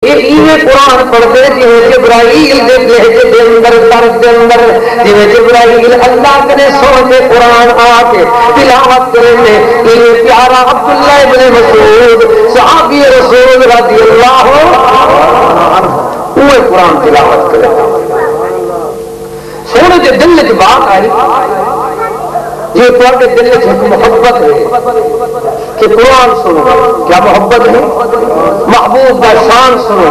یہ قرآن پڑھتے جی جبرائیل دے لہجے دے اندر درد دے اندر جی جبرائیل اللہ کے سن کے قرآن آ کے تلاوت کرے یہ پیارا عبداللہ ابن مسعود صحابی رسول رضی اللہ عنہ وہ قرآن تلاوت کرے سونے کے دل کی بات آئی یہ تھوڑے دل سے محبت ہے کہ قرآن سنو کیا محبت ہے محبوب کا شان سنو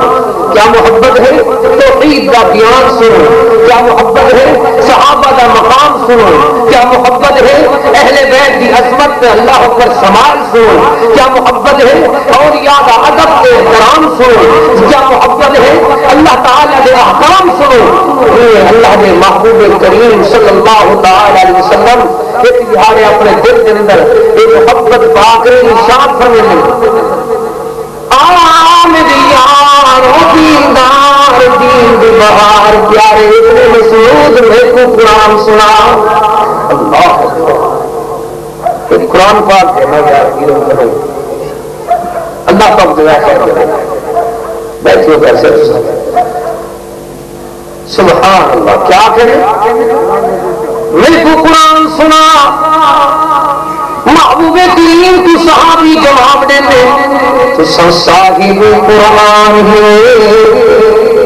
کیا محبت ہے توحید کا بیان سنو کیا محبت ہے صحابہ کا مقام سنو کیا محبت ہے اہل بیت کی عظمت پہ اللہ پر سمال سنو کیا محبت ہے اولیاء کا ادب کے احترام سنو کیا محبت ہے اللہ تعالیٰ کے احکام سنو اللہ نے محبوب کریم صلی اللہ تعالی علیہ وسلم ایک بہارے اپنے دل کے اندر ایک محبت پاک نشان فرمائے آمد یار دیندار دین دی بہار پیارے ابن مسعود میں کو قرآن سنا اللہ ایک قرآن پاک ہے میں یار اللہ پاک دعا ہے بیٹھو کیسے سبحان اللہ کیا کرے میرے کو قرآن سنا محبوب کریم کی صحابی جواب دیتے تو صاحب قرآن ہے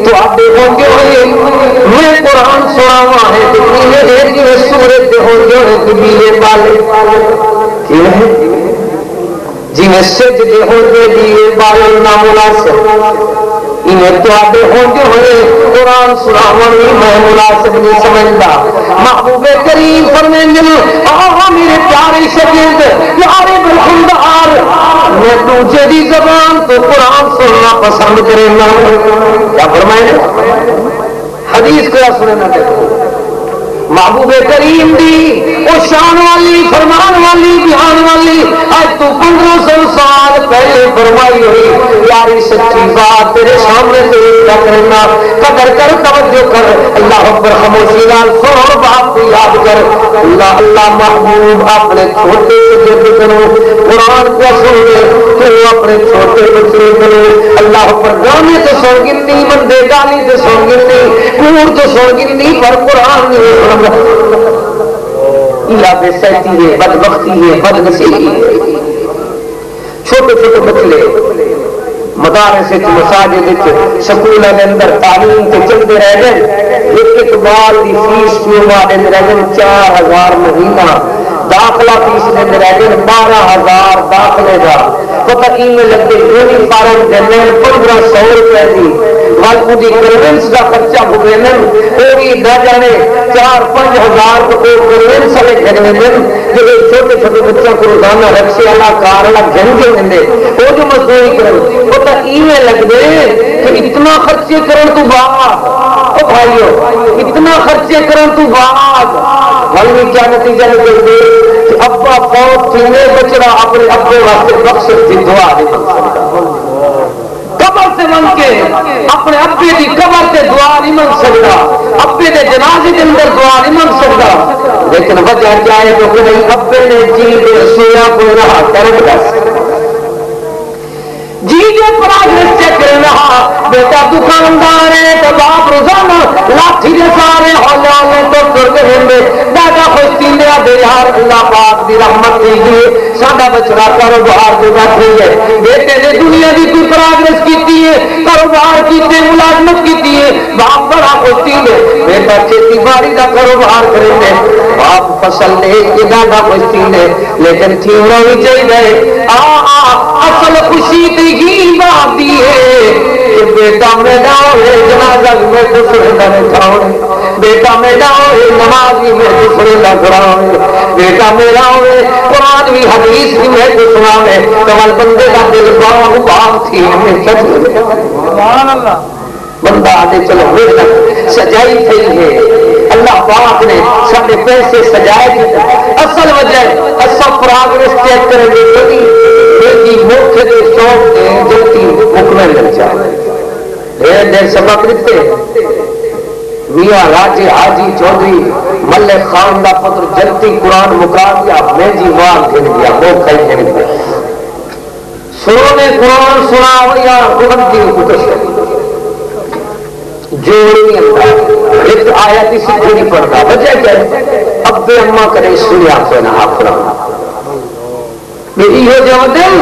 تو آپ دیکھو گے میں قرآن سنا ہوا ہے تو میرے جو سورت ہو جو ہے کبیلے والے کیوں ہے جی میں سجدے ہو گے دیے والے نامناسب انہیں تو آدھے ہوتے ہوئے قرآن سناوانی میں مناسب نہیں سمجھتا محبوب کریم فرمائیں آہا میرے پیارے شکیل پیارے برخندار میں تجھے دی زبان تو قرآن سننا پسند کرے نا کیا فرمائیں حدیث کیا سننا دیکھو محبوب کریم دی وہ شان والی فرمان والی بیان والی آج تو 1500 سال پہلے فرمائی ہوئی پیاری سچی بات تیرے سامنے سے کیا کرنا قدر کر توجہ کر اللہ اکبر خاموشی نال سن اور بات کو یاد کر اللہ اللہ محبوب اپنے چھوٹے سے ذکر کرو قرآن کو سن لے تو اپنے چھوٹے بچے کرو اللہ اکبر گانے تو سن گنی بندے گالی تو سن گنی کور تو سن گنی پر قرآن نہیں بے سہتی ہے بدبختی ہے بدنصیبی ہے چھوٹے چھوٹے بچے مدارس مساجد سکول کے اندر تعلیم کے چلتے رہ گئے ایک بال کی فیس شروع دے رہ گئے 4000 مہینہ داخلہ فیس دے رہ گئے 12000 داخلے کا پتہ میں لگے یونیفارم دینے 1500 روپئے کی والدی کنوینس کا خرچہ بھگینے وہ بھی نہ جانے 4-5 ہزار کو کنوینس والے گھنے جو چھوٹے چھوٹے بچوں کو روزانہ رکشے والا کار والا گھنٹے دیں وہ جو مزدوری کرو وہ تو ایویں لگ گئے کہ اتنا خرچے کرن تو بعد او بھائیو اتنا خرچے کرن تو بعد بھائی کیا نتیجہ نکلتے کہ ابا فوت تھی بچڑا اپنے ابے واسطے بخشش کی دعا نہیں قبر سے من کے اپنے ابے کی قبر سے دعا نہیں من سکتا ابے کے جنازے کے اندر دعا نہیں من سکتا لیکن وجہ کیا ہے کہ نہیں ابے نے جی کے سویا کو رہا کر جی کے پراگرس چیک رہا بیٹا دکاندار ہے تو باپ روزانہ لاٹھی کے سارے ہولے ہولے تو کرتے رہے دادا خوشتی لیا دے یار اللہ پاک دی رحمت دیجیے ساڈا بچڑا کاروبار جو بیٹھی ہے بیٹے نے دنیا کی کوئی پراگرس کی ہے کاروبار کیتے ملازمت کی ہے باپ بڑا خوشتی ہے بیٹا کھیتی باڑی کا کاروبار کریں گے باپ فصل لے کے دادا خوشتی ہے لیکن تھیونا بھی چاہیے اصل خوشی ہی بات دی ہے کہ بیٹا میرا ہوئے جنازہ میں دوسرے کا اٹھاؤں بیٹا میرا ہوئے نماز بھی میں دوسرے کا کراؤں بیٹا میرا ہوئے قرآن بھی حدیث بھی میں کو سناوے کمال بندے کا دل باغ باغ تھی ہمیں سبحان اللہ بندہ آدھے چلو بیٹا سجائی تھی ہے اللہ پاک نے سب پیسے سجائے تھے اصل وجہ اصل پراگرس چیک کریں گے کبھی بیٹی موقع کے شوق کے جلتی مکمل لگ جائے دیر دیر سبق لکھتے میاں راجے حاجی چودھری ملک خان کا پتر جلتی قرآن مکا دیا میں جی وار گھر دیا موقع گھر دیا سنو نے قرآن سنا ہوا یا قرآن کی کچھ جوڑی ایک آیت اسی جوڑی پڑھتا وجہ کیا ہے اب اما کرے سنیا پہ نہ آفرا میری ہو جاؤ دل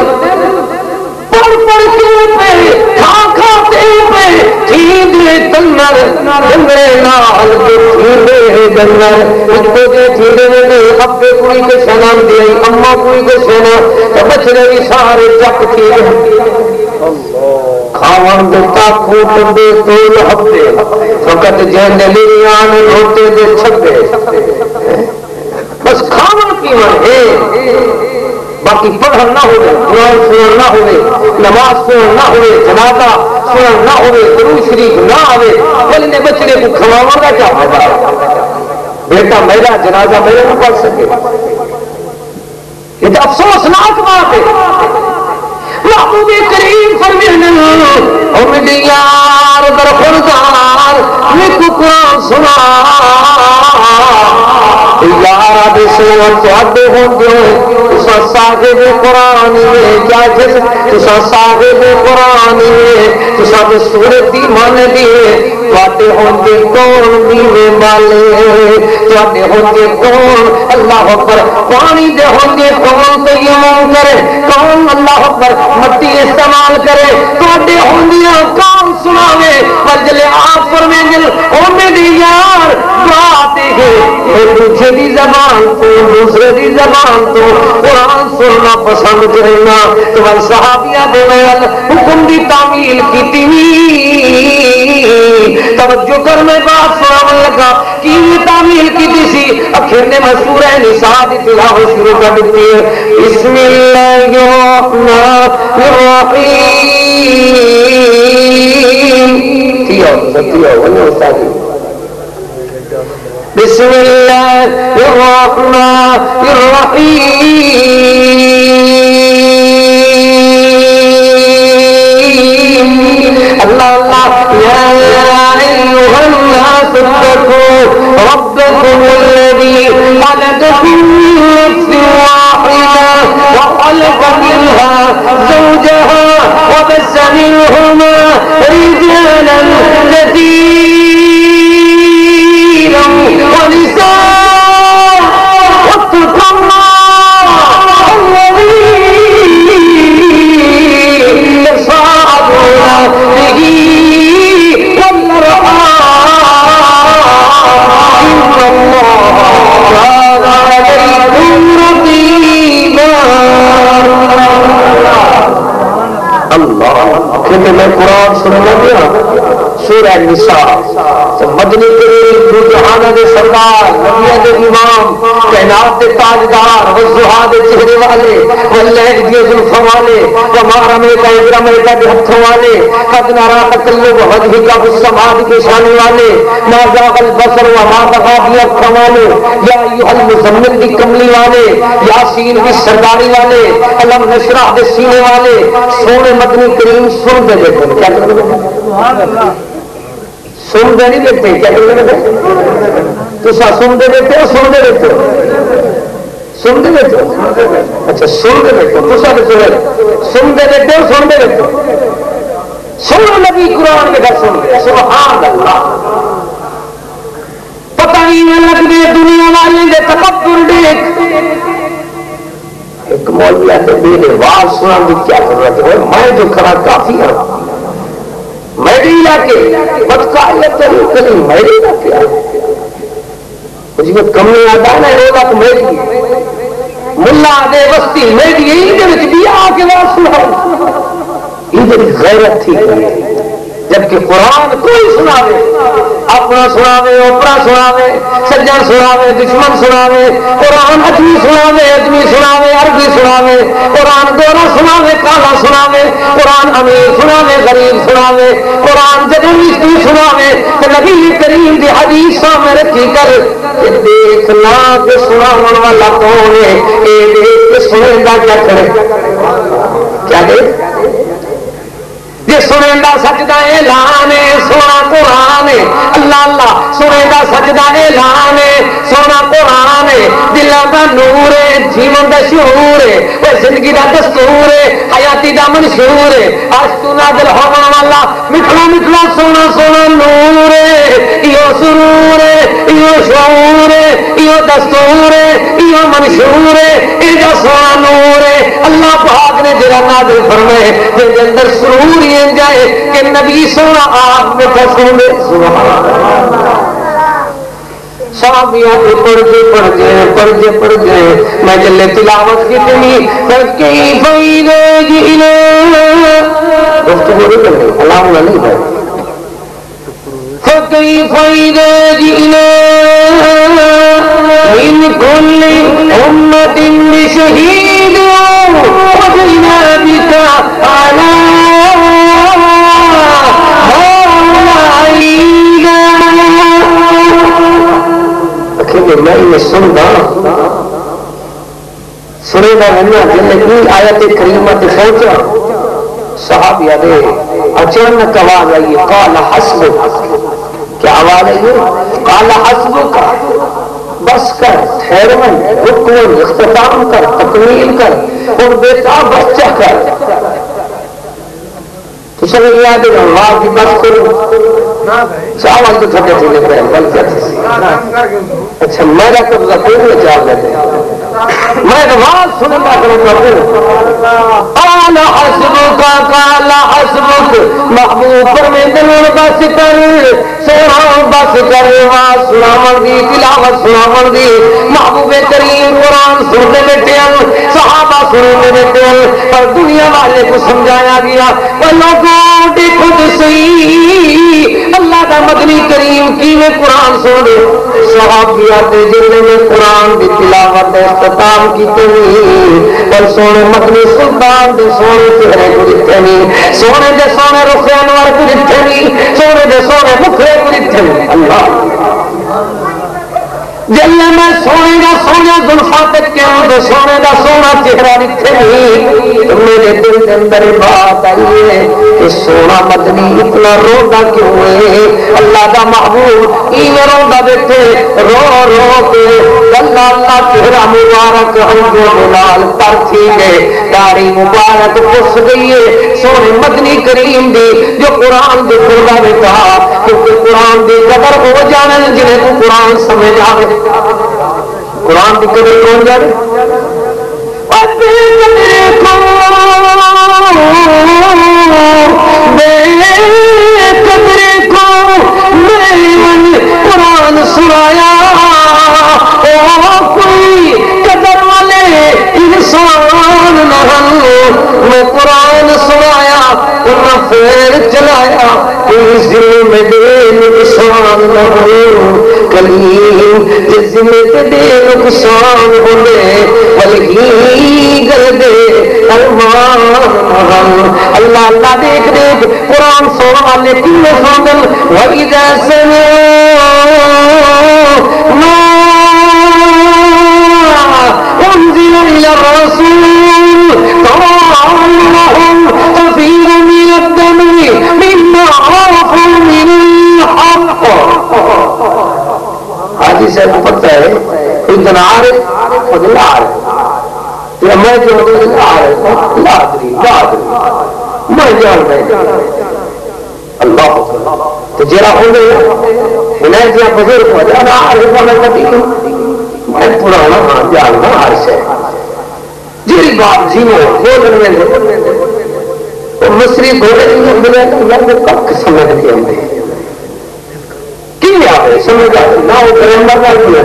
پڑھ پڑھ کے پہ کھا کھاتے پہ تھیندے تنر جنگرے نال کے تھیندے جنر اٹھو دے تھیندے نے ابے کوئی کے سنام دے اما کوئی کے سنا تو بچڑے بھی سارے چک تھی کھاون دیتا کوٹ دے تول ہفتے فقط جہنے لیان روتے دے چھپے بس کھاون پیون ہے باقی پڑھن نہ ہوئے قرآن سنن نہ ہوئے نماز سنن نہ ہوئے جنازہ سنن نہ ہوئے درود شریف نہ آئے بلنے بچڑے کو کھواؤں گا کیا ہوگا بیٹا میرا جنازہ میرے نہ پڑھ سکے یہ تو افسوسناک بات ہے محبوب کریم فرمینے امید یار برخوردار میں قرآن سنا یار آدھے سنت آدھے ہوں گے تسا صاحب قرآن میں کیا جس تسا صاحب قرآن میں تسا صورت دی مان دیے تواڈے ہوں گے کون دیوے والے تواڈے ہوں گے کون اللہ اکبر پانی دے ہوں گے کون تیمم کرے کون اللہ اکبر مٹی استعمال کرے تواڈے ہوں گے کون سناوے پر جلے آپ فرمے دل امید یار دعا دے دوسرے دی زبان تو دوسرے دی زبان تو قرآن سننا پسند کرنا تو صحابیہ دے ویل حکم دی تعمیل کی توجہ کر میں بات سناون لگا کی تعمیل کی سی اخر نے سورہ نساء دی تلاوت شروع کر دی بسم اللہ الرحمن الرحیم بسم اللہ الرحمن الرحیم اللہ اللہ یا ایھا الناس اتقوا ربکم الذی خلقکم من نفس واحدہ وخلق منها زوجها وبث منهما رجالا كثيرا ونساء واتقوا الله الذي تساءلون به والأرحام إن الله كان عليكم رقيبا اللہ کہتے میں قرآن سننا گیا سورہ نساء مدنی کریم دو جہانہ دے سردار نبیہ دے امام کائنات دے تاجدار والضحیٰ دے چہرے والے واللیل دی زلفوں والے وما رمیتا اذ رمیتا دے ہتھوں والے قد نرا تقلب وجہک فی السماء کے شان والے ما زاغ البصر وما طغى دی اکھوں والے یا ایھا المزمل دی کملی والے یاسین کی سرداری والے علم نشرح دے سینے والے سونے مدنی کریم سن دے دیکھو کیا کرنے سبحان اللہ سن دے نہیں دیکھتے کیا کرنے تو سن دے دیتے ہو سن دے دیتے ہو سن دے دیتے ہو اچھا سن دے دیتے ہو تو سن دے دیتے ہو سن دے دیتے ہو سن نبی قرآن کے گھر سن دے سبحان اللہ پتہ نہیں لگ دے دنیا والے دے تکبر دیکھ ایک مولوی آتے میرے واز سنا دی کیا ضرورت ہے میں جو کھڑا کافی ہوں میری علاقے بدکاریت کلی میری علاقے کچھ میں کمی آتا ہے نا روزہ تو میری ملا دے بستی میری یہ بھی آ کے واز سنا یہ غیرت تھی جبکہ قرآن کوئی سناوے اپنا سناوے اوپرا سناوے سجن سناوے دشمن سناوے قرآن ادمی سناوے ادمی سناوے عربی سناوے قرآن گورا سناوے کالا سناوے قرآن امیر سناوے غریب سناوے قرآن جدوی سناوے تو نبی کریم دی حدیث سامنے رکھی کر دیکھنا کہ سناون والا کون ہے اے دیکھ کے سنیں گا کیا کرے کیا دیکھ یہ سنیں گا سجدہ اعلان سونا قرآن اللہ اللہ سنیں گا سجدہ اعلان سونا قرآن دلوں کا نور ہے جیون کا شعور ہے وہ زندگی کا دستور ہے حیاتی کا منشور ہے آج تو نازل ہونے والا مٹھڑا مٹھڑا سونا سونا نور نور ہے، یہ شعور ہے، یہ دستور ہے، یہ منشور ہے، یہ سونا نور ہے۔ اللہ پاک نے جڑا نازل فرمائے جے اندر سرور ہی جائے کہ نبی سونا آپ میں فسوندے سبحان اللہ۔ صحابیاں پڑھ گئے میں جلے تلاوت کتنی فکی فیدے جیلے گفتگو نہیں کر رہی علام نہیں ہے فکی فیدے جیلے من کل امت شہید وجینا بکا علی میں یہ سنتا سنے گا رہنا جن کی آیت کریمہ پہنچا صحابہ دے اچانک آواز آئی قال حسبک، کیا آواز آئی قال حسبک، بس کر، ٹھہرن، رکن، اختتام کر، تکمیل کر، اور بیٹا بچہ کر۔ تو سمجھ یاد ہے وہاں کی بس کرو چاول تو چھوٹے چھوٹے پہ بل جاتے۔ اچھا میرا قبضہ کوئی نہیں چال لیتے، میں نماز سننا کروں قال حسبک قال حسبک، محبوب پر میں دلوں بس کر، سونا بس کر، آواز سناون دی، تلاوت سناون دی، محبوب کریم قرآن سنتے بیٹھے ہیں، صحابہ سنتے بیٹھے ہیں، اور دنیا والے کو سمجھایا گیا وہ لوگوں دیکھو تو صحیح اللہ کا مدنی کریم کی میں قرآن سنے صحابیات جنہوں نے قرآن کی تلاوت اختتام کی نہیں، اور سونے مدنی سلطان دے سونے چہرے کو دکھتے نہیں، سونے دے سونے رخ انور کو دکھتے نہیں، سونے دے سونے مکھرے کو دکھتے نہیں۔ اللہ جلے میں سونے کا سونا زلفا تک کیوں تو سونے کا سونا چہرہ دکھے نہیں، تو میرے دل کے اندر بات آئی ہے کہ سونا مدنی اتنا روتا کیوں ہے؟ اللہ کا محبوب ایویں روتا بیٹھے رو رو کے اللہ اللہ چہرہ مبارک ہنجوں کے نال تر تھی گئے، داڑھی مبارک پس گئی ہے سونے مدنی کریم دی جو قرآن دے قربا نے کہا کیونکہ قرآن دی قدر ہو جانے جنہیں تو قرآن سمجھ آئے، قرآن کی قدر کون جانے قرآن سنایا کوئی قدر والے انسان نہ میں قرآن سنایا انہیں پھر چلایا کوئی ذل میں دے نقصان نہ ہو کلیم جس میں دے نقصان ہونے ولی گل دے ارمان اللہ اللہ دیکھ دیکھ قرآن سونا والے کیوں سوندن وَإِذَا سَمِعُوا مَا أُنزِلَ إِلَى الرَّسُولِ تَرَى أَنَّهُمْ تَفِيضُ مِنَ الدَّمْعِ مِمَّا عَرَفُوا مِنَ الْحَقِّ۔ حاجی صاحب کو پتہ ہے اتنا عارف اور لا عارف، یا میں جو لا عارف لادری میں جان رہے اللہ تو جرا ہو گئے انہیں جہاں بزرگ ہو جانا عارف میں کبھی میں پرانا ہاں جاننا ہر شے جی بات جی میں بولنے میں مصری بولے ملے لوگ کب سمجھ کے آئے کی آئے سمجھ آئے نہ وہ گرامر کا کیا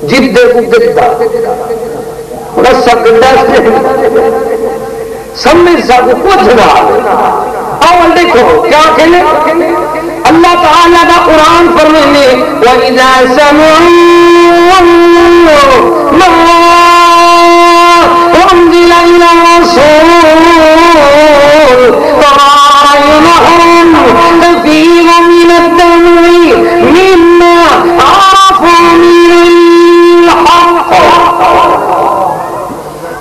جدے کو گدا رسا گڈا سمجھ سب کچھ نہ اور دیکھو کیا کہنے اللہ تعالیٰ کا قرآن فرمانے وَإِذَا سَمِعُوا مَا أُنزِلَ إِلَى الرَّسُولِ تَرَى أَعْيُنَهُمْ تَفِيضُ مِنَ الدَّمْعِ مِمَّا عَرَفُوا مِنَ الْحَقِّ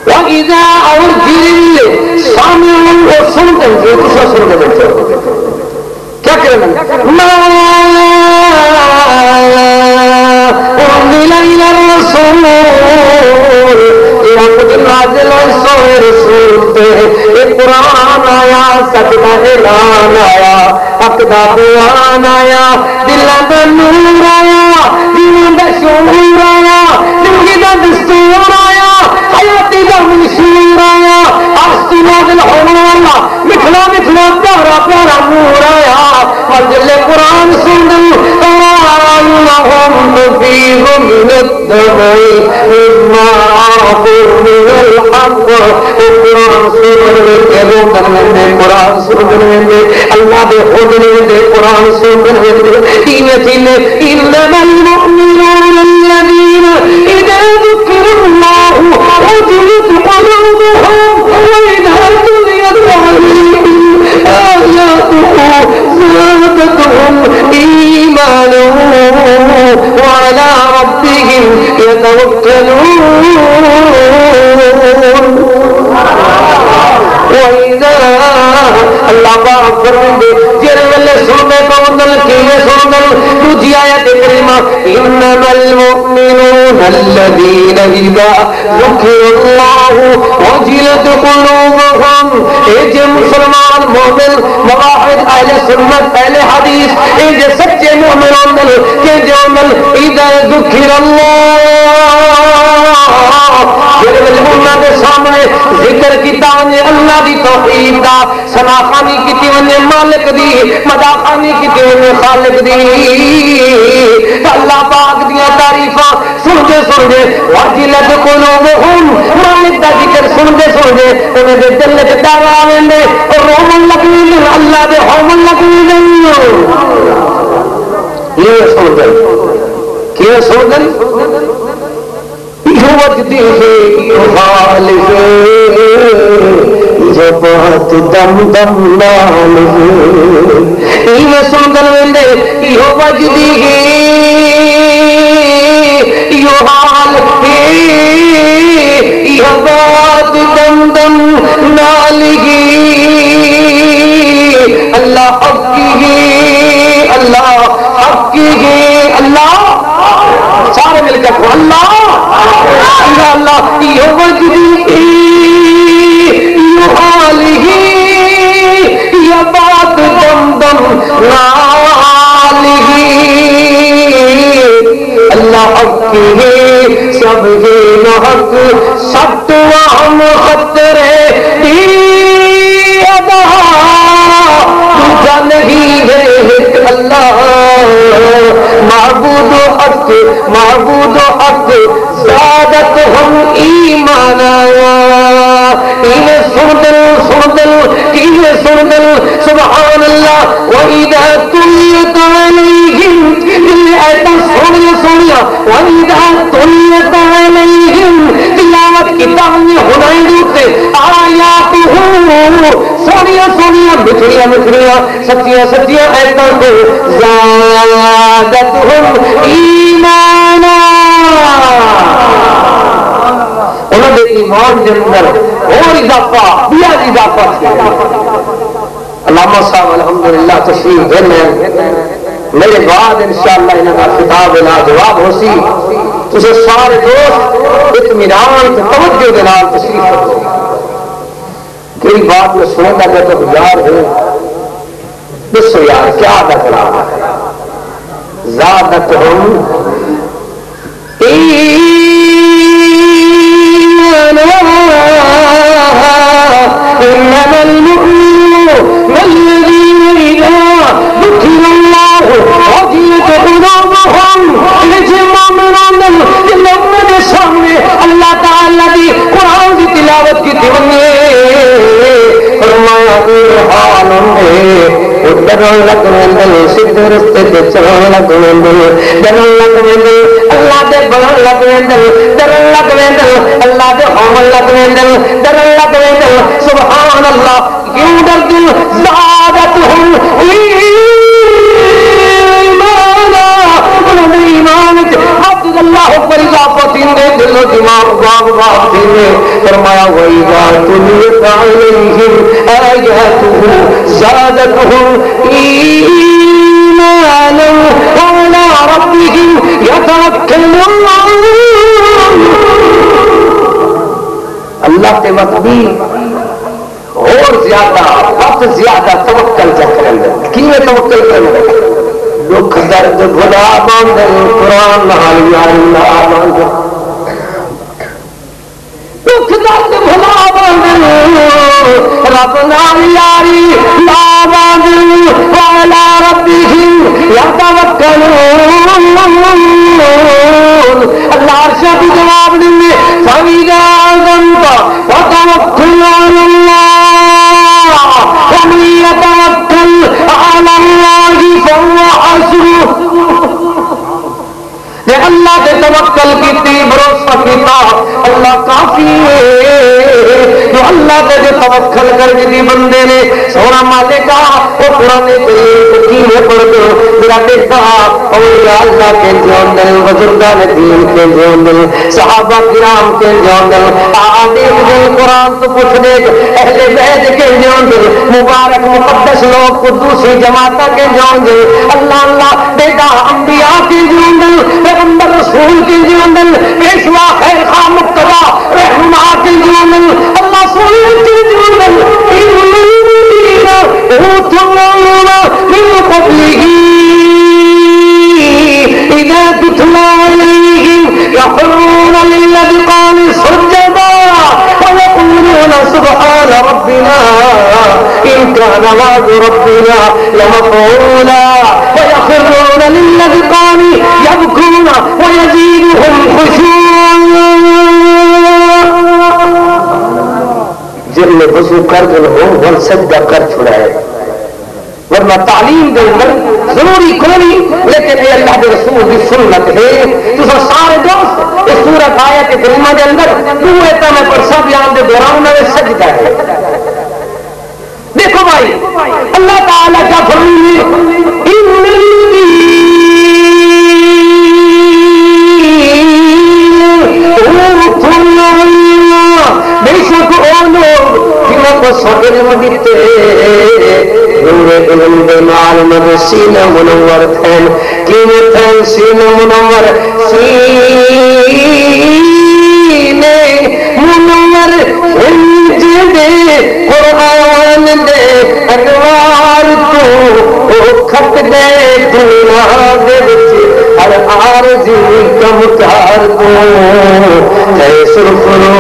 وَإِذَا أُرْجِلِ سَامِعُوا وَسُنْتَ جو کسا سنتے بیٹھے کیا کہنا مَا أُنزِلَ إِلَى الرَّسُولِ کچھ نازل سوئے رسول پہ ایک قرآن آیا سچ کا اعلان آیا حق پاک دا قرآن آیا دلاں دا نور آیا دلاں دا شعور آیا زندگی دا دستور آیا حیاتی دا منشور آیا عرش نازل ہونے والا مٹھڑا مٹھڑا پیارا پیارا نور آیا اور جلے قرآن سن اللهم فيهم من الدمع مما عقل من الحق قرآن سن اللہ دے خود نے قرآن سن انما المؤمنون الذين اذا ذكر الله وجلت قلوبهم واذا تليت عليهم آياته زادتهم إيمانا وعلى ربهم يتوكلون وإذا اللہ پاک فرمائے جڑے ویلے سننے پاوندل کیویں سنن دوجی آیت کریمہ انما المؤمنون الذين اذا ذكر الله وجلت قلوبهم اے جے مسلمان مومن موحد اہل سنت اہل حدیث اے جے سچے مومن ہوندل کہ جو عمل اذا ذکر اللہ جڑے ویلے انہاں دے سامنے ذکر کیتا نے اللہ دی توحید دا ثناخانی کیتی ونے مالک دی مداخانی کیتی ونے خالق دی اللہ پاک دیاں تعریفاں سنتے سنتے واجلت قلوبہم مالک دا ذکر سنتے سنتے انہاں دے دل وچ ڈر آوندے اور رومن لگے اللہ دے ہومن لگے یہ سنتے کیا سنتے یہ وجدی ہے یہ حال ہے جو بہت دم دم نال ہے یہ سنگل ویندے یہ وجدی ہے یہ حال ہے یہ بہت دم دم نال ہے اللہ حق کی ہے اللہ حق کی ہے اللہ سارے مل کر اللہ اللہ یہ وجدی یہ حال ہی یہ بات دم دم نال ہی اللہ حق ہے سب ہے حق سب تو ہم خطرے ادا دوجا نہیں ہے اللہ معبود حق معبود حق زادت ہم ایمانا انہیں سن دل سبحان اللہ وَإِذَا تُلِيَتْ عَلَيْهِمْ انہیں ایتا سونیا وَإِذَا تُلِيَتْ عَلَيْهِمْ تلاوت کتاب میں ہنائیں دوتے آیاتہو سونیا مٹھڑیاں سچیاں ایتا کو زادت ہم ایمانا انہوں نے ایمان کے اندر اور اضافہ بیا اضافہ کیا علامہ صاحب الحمدللہ تشریف دینے میرے بعد انشاءاللہ انہوں کا خطاب لاجواب ہو سی تجھے سارے دوست اطمینان توجہ کے نام تشریف رکھو کوئی بات میں سنیں گا کہ تم یار ہو بسو یار کیا ادا کرا زادت ہم انما المؤمنون الذين اذا ذكر الله وجلت قلوبهم لجمعنا لمن سامنے اللہ تعالی دی قرآن کی تلاوت کی فرمایا حال ڈرن لگ ویندل سیدھے رستے تے چلن لگ ویندل ڈرن لگ ویندل اللہ دے بڑھن لگ ویندل ڈرن لگ ویندل اللہ دے ہومن لگ ویندل ڈرن لگ ویندل سبحان اللہ کیوں ڈر دل زادتہم ایمان عبد اللہ پر اضافت اندے دل و دماغ باغ دینے فرمایا وَإِذَا تُلِيَتْ عَلَيْهِمْ آيَاتُهُ زَادَتْهُمْ إِيمَانًا وَعَلَى رَبِّهِمْ يَتَوَكَّلُونَ اللہ کے وقت بھی اور زیادہ وقت زیادہ توکل کریں گے کیوں توکل درد بھلا باندھے قرآن نال یاری لا باندھے دکھ درد بھلا باندھے رب نال یاری لا باندھے وعلی ربہم یتوکلون اللہ عرشہ بھی جواب دیں گے فَإِذَا عَزَمْتَ فَتَوَكَّلْ عَلَى اللَّهِ وَمَن يَتَوَكَّلْ عَلَى اللَّهِ فَهُوَ حَسْبُهُ کہ اللہ کے توکل کی بھروسہ کیتا اللہ کافی ہے جو اللہ کے جو توکل کر دی بندے نے سونا مالکا وہ قرآن کریم کی میں پڑھ دو میرا بیٹا اولیاء اللہ کے جوندل بزرگان دین کے جوندل صحابہ کرام کے جوندل احادیث دل قرآن تو پوچھ دے اہل بیت کے جوندل مبارک مقدس لوگ قدوسی جماعتہ کے جوندل اللہ اللہ بیٹا انبیاء کے جوندل پیغمبر رسول کے جوندل پیشوا خیر خواہ مقتدی رہنما کے جوندل اللہ سونے کے جوندل من قبله إذا تتلى عليهم يخرون للأذقان سجدا ويقولون سبحان ربنا إن كان وعد ربنا لمفعولا ويخرون للأذقان يبكون ويزيدهم خشوعا جن میں وضو کر دل ہو وہ سجدہ کر چھڑائے ورنہ تعلیم دے اندر ضروری کوئی لیکن اے اللہ کے رسول کی سنت ہے تو سارے دوست اس سورت آیت کریمہ کے اندر دوئے تمہیں پر سب یہاں دے دوران میں سجدہ ہے دیکھو بھائی اللہ تعالیٰ کیا فرمائے بے شک او لوگ جنہوں کو صبر مدتے نور علم دے نال مد سینہ منور تھین کیوں تھین سینہ منور سینے منور انج دے قرآن دے انوار تو او کھٹ دے دنیا دے وچ ہر عارضی کم کار تو تے سرخرو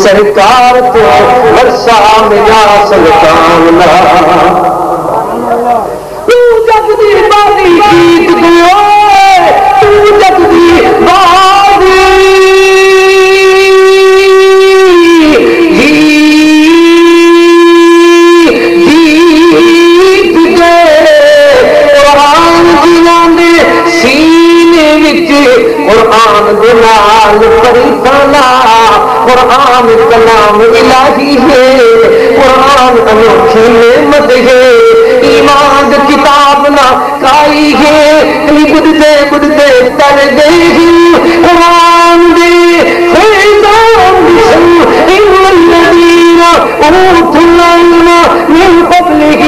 سرکار تو ورسا ملا سلطان لا تو جگ دی بادی گیت دیو تو جگ دی بادی گیت دے قرآن جنہاں دے سینے وچ قرآن دلال پریتانا قرآن کلام الہی ہے قرآن انوکھی نعمت ہے ایمان کتاب نہ کائی ہے بدتے تر گئی قرآن دے فیضان بسم ان الذین اوتوا العلم من قبلہ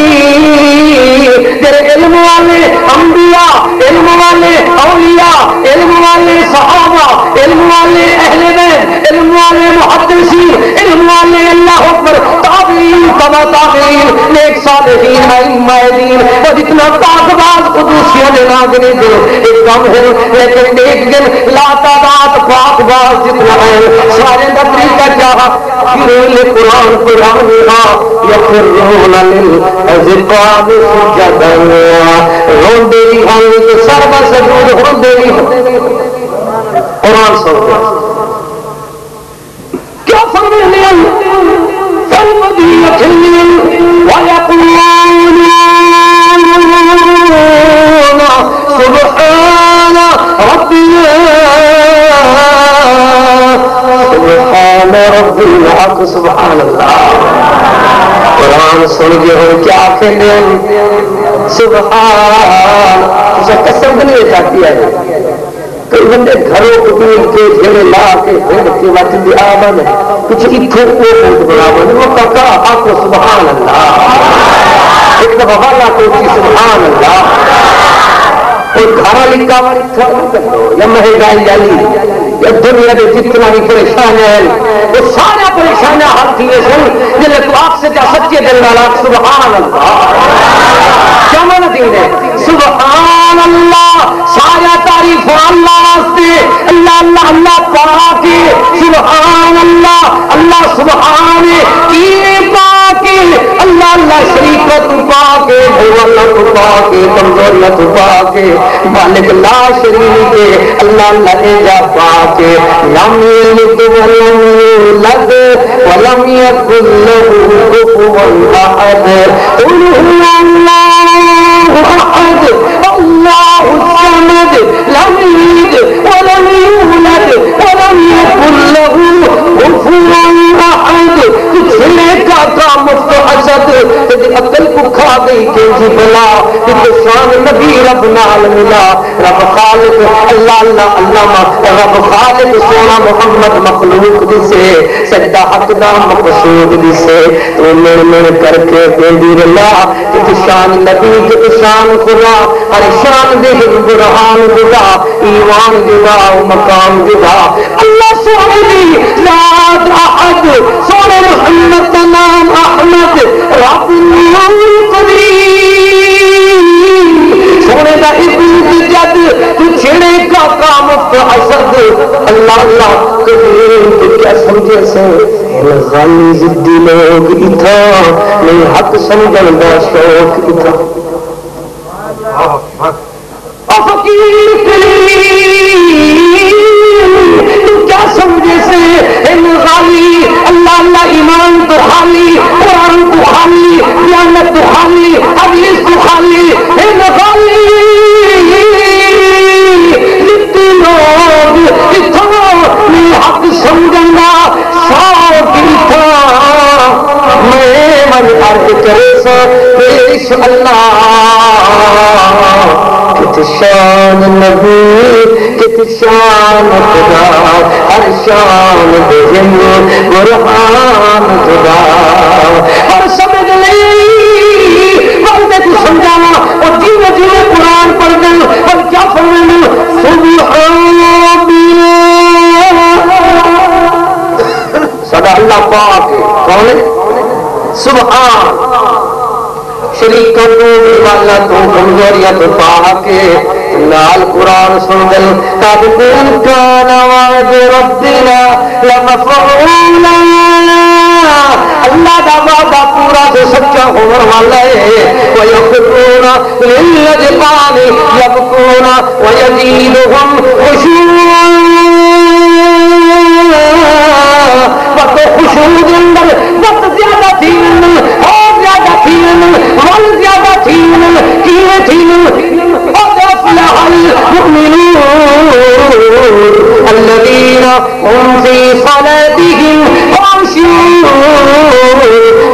تیرے علم والے انبیاء علم والے اولیاء علم والے صحابہ علم والے اہل بیت علم والے محدثین علم والے اللہ اکبر تابعین تبع تابعین نیک صالحین ائمہ دین وہ جتنا طاقتور قدوسیوں نے ناگنے دے ایک کم ہے لیکن ایک دن لا تعداد پاک باز جتنا ہے سارے کا طریقہ چاہا پھر قرآن یخرون للأذقان سجدا روندے بھی ہوں سر کا سجود روندے بھی ہوں قرآن سنتے کیا فرماتے ہیں فالمدينة ويقولون سبحان ربنا سبحان رب الحق سبحان اللہ قرآن سن کے ہو کیا کہنے سبحان اسے قسم نہیں چاہتی ہے کئی بندے گھروں قبیل کے جھیڑے لا کے بھیڑ کے وقت بھی آمن ہے کچھ اتھوں کو بہت برابر وہ کہا آپ کو سبحان اللہ ایک دفعہ والا کو سبحان اللہ کوئی گھر لکھا ہوا اتھا نہیں کرو یا مہنگائی جالی یا دنیا میں جتنا بھی پریشان ہے وہ سارا پریشان حل کیے سن جنہیں تو آپ سے جا سچے دل والا سبحان اللہ کیا مانا دین ہے سبحان اللہ اللہ پاک سبحان اللہ اللہ سبحان کی پاک اللہ اللہ شریکت پاک بھولت پاک کمزوریت پاک مالک لا شریک اللہ اللہ اجا پاک لم یلد ولم یولد ولم یکن له کفوا احد قل هو اللہ احد اللہ الصمد لم یلد ولم یولد ولم یکن له کفوا احد چھلے کا مفت حسد تیری عقل کو کھا گئی کہ جی بلا کہ شان نبی رب نال ملا رب خالق اللہ اللہ علامہ رب خالق سونا محمد مخلوق دسے سجدہ حق دا مقصود دسے تو من کر کے پیندی رلا کہ شان نبی کہ شان خدا ہر شان دے برہان خدا ایمان دیوا مقام دیوا اللہ سونے دی ذات احد سونے محمد کا نام احمد رب سونے کا عبود جد تو چھڑے کا کام حسد اللہ اللہ قدیم تو کیا سمجھے سے غالی ضدی لوگ اتھا نہیں حق سمجھن دا شوق اتھا فقیر تو کیا سمجھے سے غالی اللہ اللہ ایمان تو خالی قرآن تو خالی قیامت تو خالی حدیث تو خالی غالی جتنے لوگ اتنا میں حق سمجھنا شوق اتنا میں من عرض کرے سا پیش اللہ کت شان نبی کت شان خدا ہر شان بجن برہان خدا اور سمجھ لئی بندے کو سمجھانا اور جیو جیو قرآن پڑھ دیں اور کیا فرمائیں سبحان صدا اللہ پاک کون ہے سبحان شریک تو والا تو کمزوریت پاک نال قرآن سن دل قد كان وعد ربنا لمفعولا اللہ دا وعدہ پورا سے سچا ہونے والا ہے ويخرون للأذقان يبكون ويزيدهم خشوعا وقت خشوع اندر وقت زیادہ تھین اور زیادہ تھین ول زیادہ تھین کیے تھین قد افلح المؤمنون الذين هم في صلاتهم خاشعون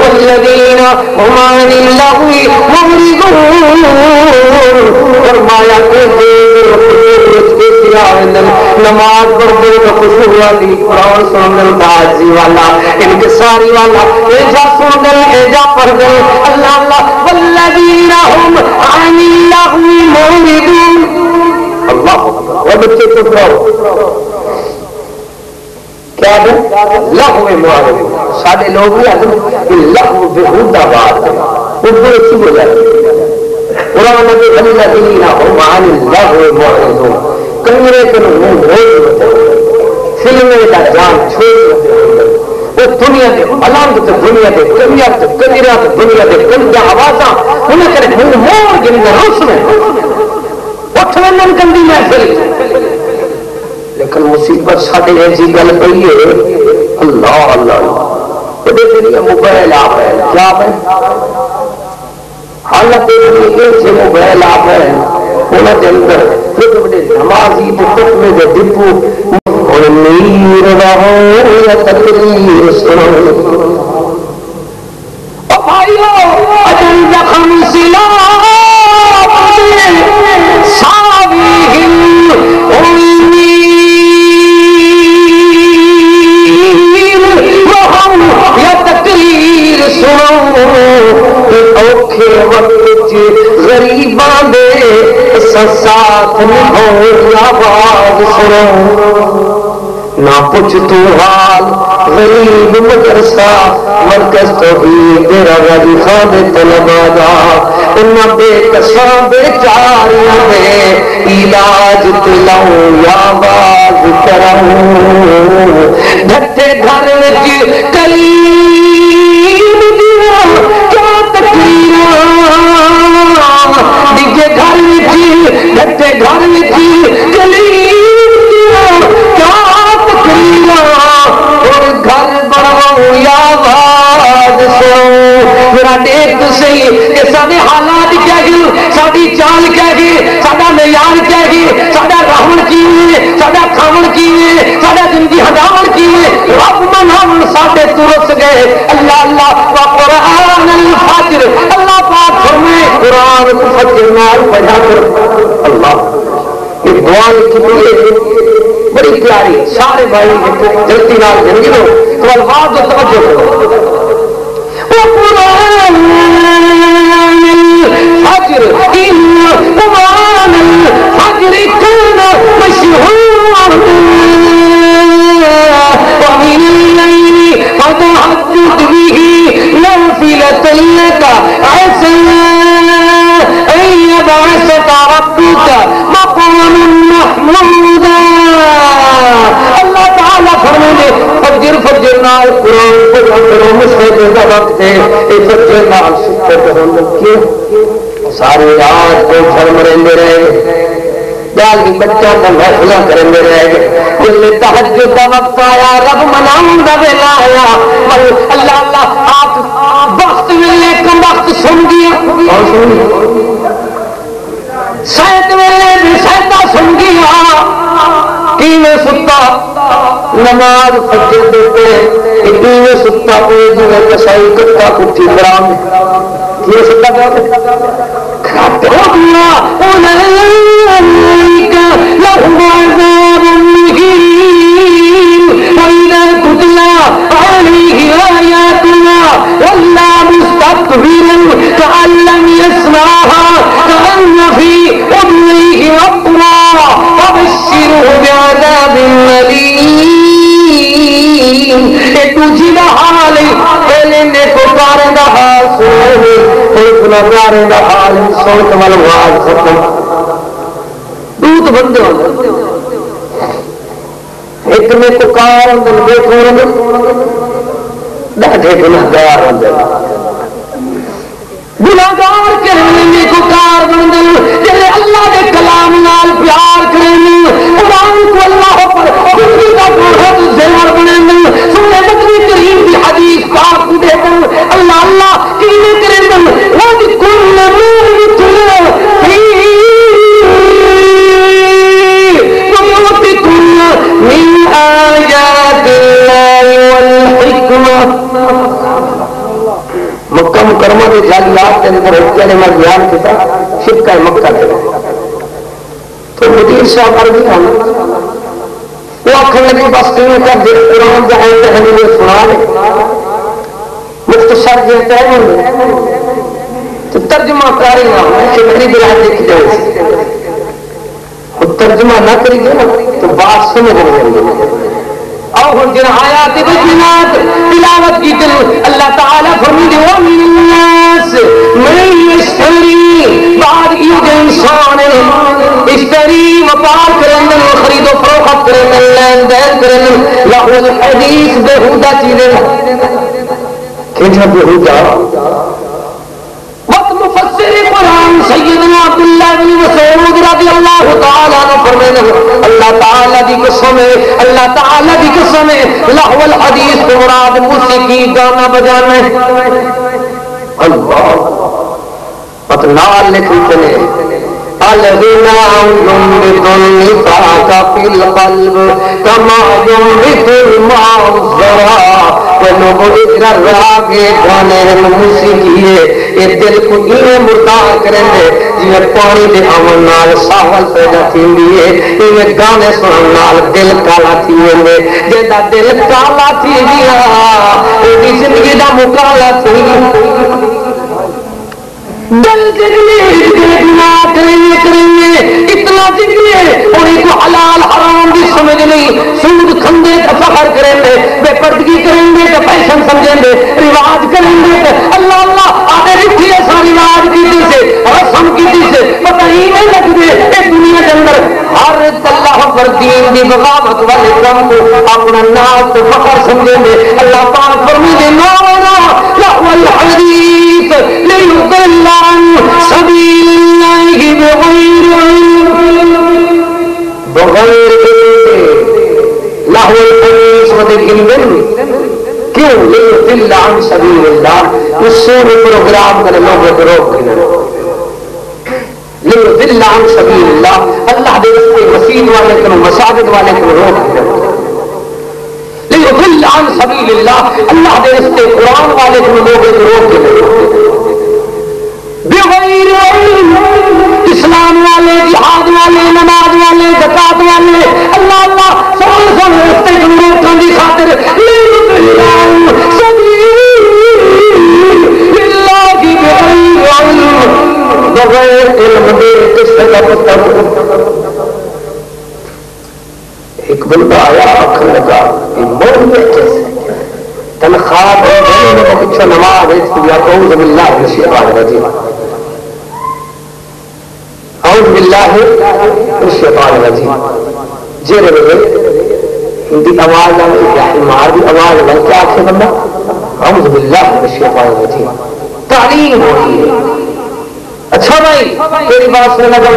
والذين هم عن اللغو معرضون فرمایا کہ نماز پڑھتے تو خشوع والی قرآن سنن باجی والا انکساری والا ایجا سن دل ایجا پڑھ دل اللہ اللہ والذین هم عن اللغو معرضون اللہ وہ بچے چپ رہو کیا ہے لغو معرضون سارے لوگ بھی لغو بہودہ بات وہ بڑے چپ ہو جاتے قرآن میں الذین هم عن اللغو معرضون کنگرے کے منہ بھول فلمیں کا جان چھوڑ وہ دنیا دے علامت تے دنیا دے کمیات تے کمیرات دنیا دے گندہ آوازاں انہیں کرے منہ مور گندہ روس میں اٹھویں من گندی محفل لیکن مصیبت ساڑھے ایسی گل پئی ہے اللہ اللہ بڑے دنیا موبائل آپ ہے کیا ہے حالت ایسی موبائل آپ ہے انہوں نے اندر بڑے بڑے نمازی تو تقوی دے ڈپو اور نیر رہو یا تقریر سنو بھائیو اجل زخم سلاب ساویہم امیر وہم یا تقریر سنو اوکھے وقت غریبان دے ساتھ نبھو آواز سنو نہ پوچھ تو حال غریب مدرسہ مرکز توحید تیرا غازی خان طلبادا انہاں بے کساں بے چاریاں دے علاج تلاؤں یا آواز کرم ڈھٹے گھر وچ کلیم دیا کیا تقریر ڈگے گھر وچ ڈھٹے گھر وچ کلیم دیا کیا تقریر اور گھر بناؤ یا آواز سو میرا دیکھ صحیح کہ سارے حالات کیا گئے ساری چال کیا گئے سارا معیار کیا گئے سارا رہن کی سارا کھاون کی سارا زندگی ہٹاون کی رب مناون ساڈے ترس گئے اللہ اللہ وا قرآن الفجر اللہ پاک فرمائے قرآن کو فجر نال پڑھا کر اللہ یہ دعا لکھی بڑی پیاری سارے بھائی جلدی نال زندگی لو تو الفاظ کو توجہ کرو قرآن الفجر إن قرآن الفجر كان مشهورا ومن الليل فتهجد به نافلة لك عسى أن يبعثك ربك مقاما محمودا اللہ تعالیٰ فرماتے فجر فجر نال قرآن کو کرو مشہور کا وقت ہے یہ فجر نال سکتے ہوں کیوں سارے رات کو فرم رہتے رہے جال کی بچوں کو محفلہ کرتے رہے جب تہجد کا وقت آیا رب مناؤں کا ویلا آیا اللہ اللہ آپ وقت ویلے کم وقت سن گیا سیت ویلے بھی سیتا سن گیا کیویں ستا نماز فجر دیتے کیویں ستا ہوئے جو کسائی کتا کٹھی برام کیویں ستا کھاتے ہو دیا اولئک لهم عذاب مہین وَإِذَا تُتْلَى عَلَيْهِ آيَاتُنَا وَلَّى مُسْتَكْبِرًا كَأَن لَّمْ يَسْمَعْهَا كَأَنَّ فِي أُذُنَيْهِ وَقْرًا فَبَشِّرْهُ بعذاب أليم تجھی دا حال پہلے نے پکارے دا حال سنے پکارے دا حال سوت والواز ختم دوت بندے ہوندے ایک میں پکار اندر دیکھو ڈاڈے گناہگار ہوندے گناہگار کرنے میں پکار بندے جڑے اللہ دے کلام نال پیار کرنے قرآن کو اللہ پر خودی کا بہت زیور بنے سنے نبی کریم کی حدیث پاک کو دیکھو اللہ اللہ کینے کریں وَذْ كُلَّ مُوْتُلَ فِي وَيُؤْتِكُمْ مِنْ آيَاتِ اللَّهِ وَالْحِكْمَةِ مکہ مکرمہ کے جالیات کے اندر حجہ نے میں بیان کیا شرکہ مکہ ہے تو مدیر صاحب عربی آنا وہ آخر لگی بس کیوں کر دے قرآن جہاں ہمیں یہ سنا دے مختصر جہتا ہے تو ترجمہ کاری نہ ہوں کہ میری بلاد دیکھی جائے وہ ترجمہ نہ کری گے تو بات سمجھ رہے ہیں اور جن آیات بینات تلاوت کی دل اللہ تعالیٰ فرمودے وَمِنَ النَّاسِ مَن يَشْتَرِي بعد عید انسان اشتری وپار کرنے خرید و فروخت کرنے لین دین کرنے لہو الحدیث بہودہ چیزیں کیجا بہودہ وقت مفسر قرآن سیدنا عبداللہ بن مسعود رضی اللہ تعالیٰ نے فرمایا اللہ تعالیٰ دی قسم ہے اللہ تعالیٰ دی قسم ہے لہو الحدیث کو مراد موسیقی گانا بجانا اللہ پتنال لکھتے ہیں الغنا ينبت النفاق في القلب كما ينبت الماء الزرع ونبذر الراگ گانے موسیقی یہ دل کو یہ مردار کریں دے جی پانی دے آمن نال ساول پیدا تھی ہے یہ گانے سنن نال دل کالا تھی ہے جیدا دل کالا تھی گیا یہ زندگی دا مکالا تھی دل جگنے کریں اتنا جگنے اور ایک حلال حرام بھی سمجھ نہیں سود کھندے تو فخر کریں گے بے پردگی کریں گے تو فیشن سمجھیں گے رواج کریں گے اللہ اللہ آتے رکھی ایسا رواج کی سے رسم کی سے پتہ ہی نہیں لگتے اس دنیا کے اندر ہر اللہ اگر دین دی بغاوت والے کام کو اپنا ناز تو فخر سمجھیں گے اللہ پاک فرمائے نونا لہو الحدیث لیضل عن سبیل اللہ بغیر لہو الحدیث ودل کیوں لیضل عن سبیل اللہ اس سے پروگرام کرے لوگوں کو روک کے لیضل عن سبیل اللہ اللہ دے رستے مسجد والے کو مساجد والے کو روک دے لیضل عن سبیل اللہ اللہ دے رستے قرآن والے کو لوگوں کو روک دے بغیر علم اسلام والے جہاد والے نماز والے زکات والے اللہ اللہ سوال سن رستے کو روکنے کی خاطر لیضل عن سبیل اللہ کی بغیر علم بغیر علم دے کس طرح پتہ ایک بندہ آیا آخر لگا مول میں کیسے تنخواہ دینے کو کچھ نماز ہے یا اعوذ باللہ من الشیطان الرجیم اعوذ باللہ من الشیطان الرجیم جیرے میں ہندی آواز آئی یا حمار بھی آواز آئی کیا آخر بندہ اعوذ باللہ من الشیطان الرجیم تعلیم ہوئی ہے اچھا بھائی تیری بات سے نظر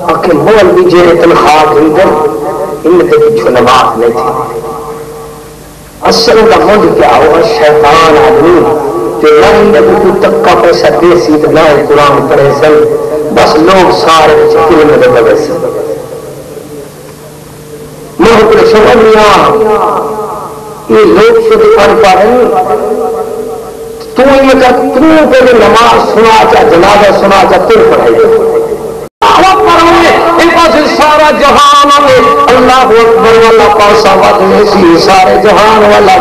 آخر مول بھی جیرے تنخواہ گھر ان کے پیچھو نماز نہیں تھی اصل کا مجھ کیا ہوا شیطان آدمی جو نہ تو تک کا پیسہ دے سی تو نہ قرآن پڑھے سن بس لوگ سارے چکر میں لگے سن میں اپنے سمجھ میاں یہ لوگ شد پڑھ پڑھیں تو یہ کر تو پہلے نماز سنا چاہ جنازہ سنا چاہ تو پڑھائی سارا جہان اللہ اکبر والا پاسا ودنے سی سارے جہان والا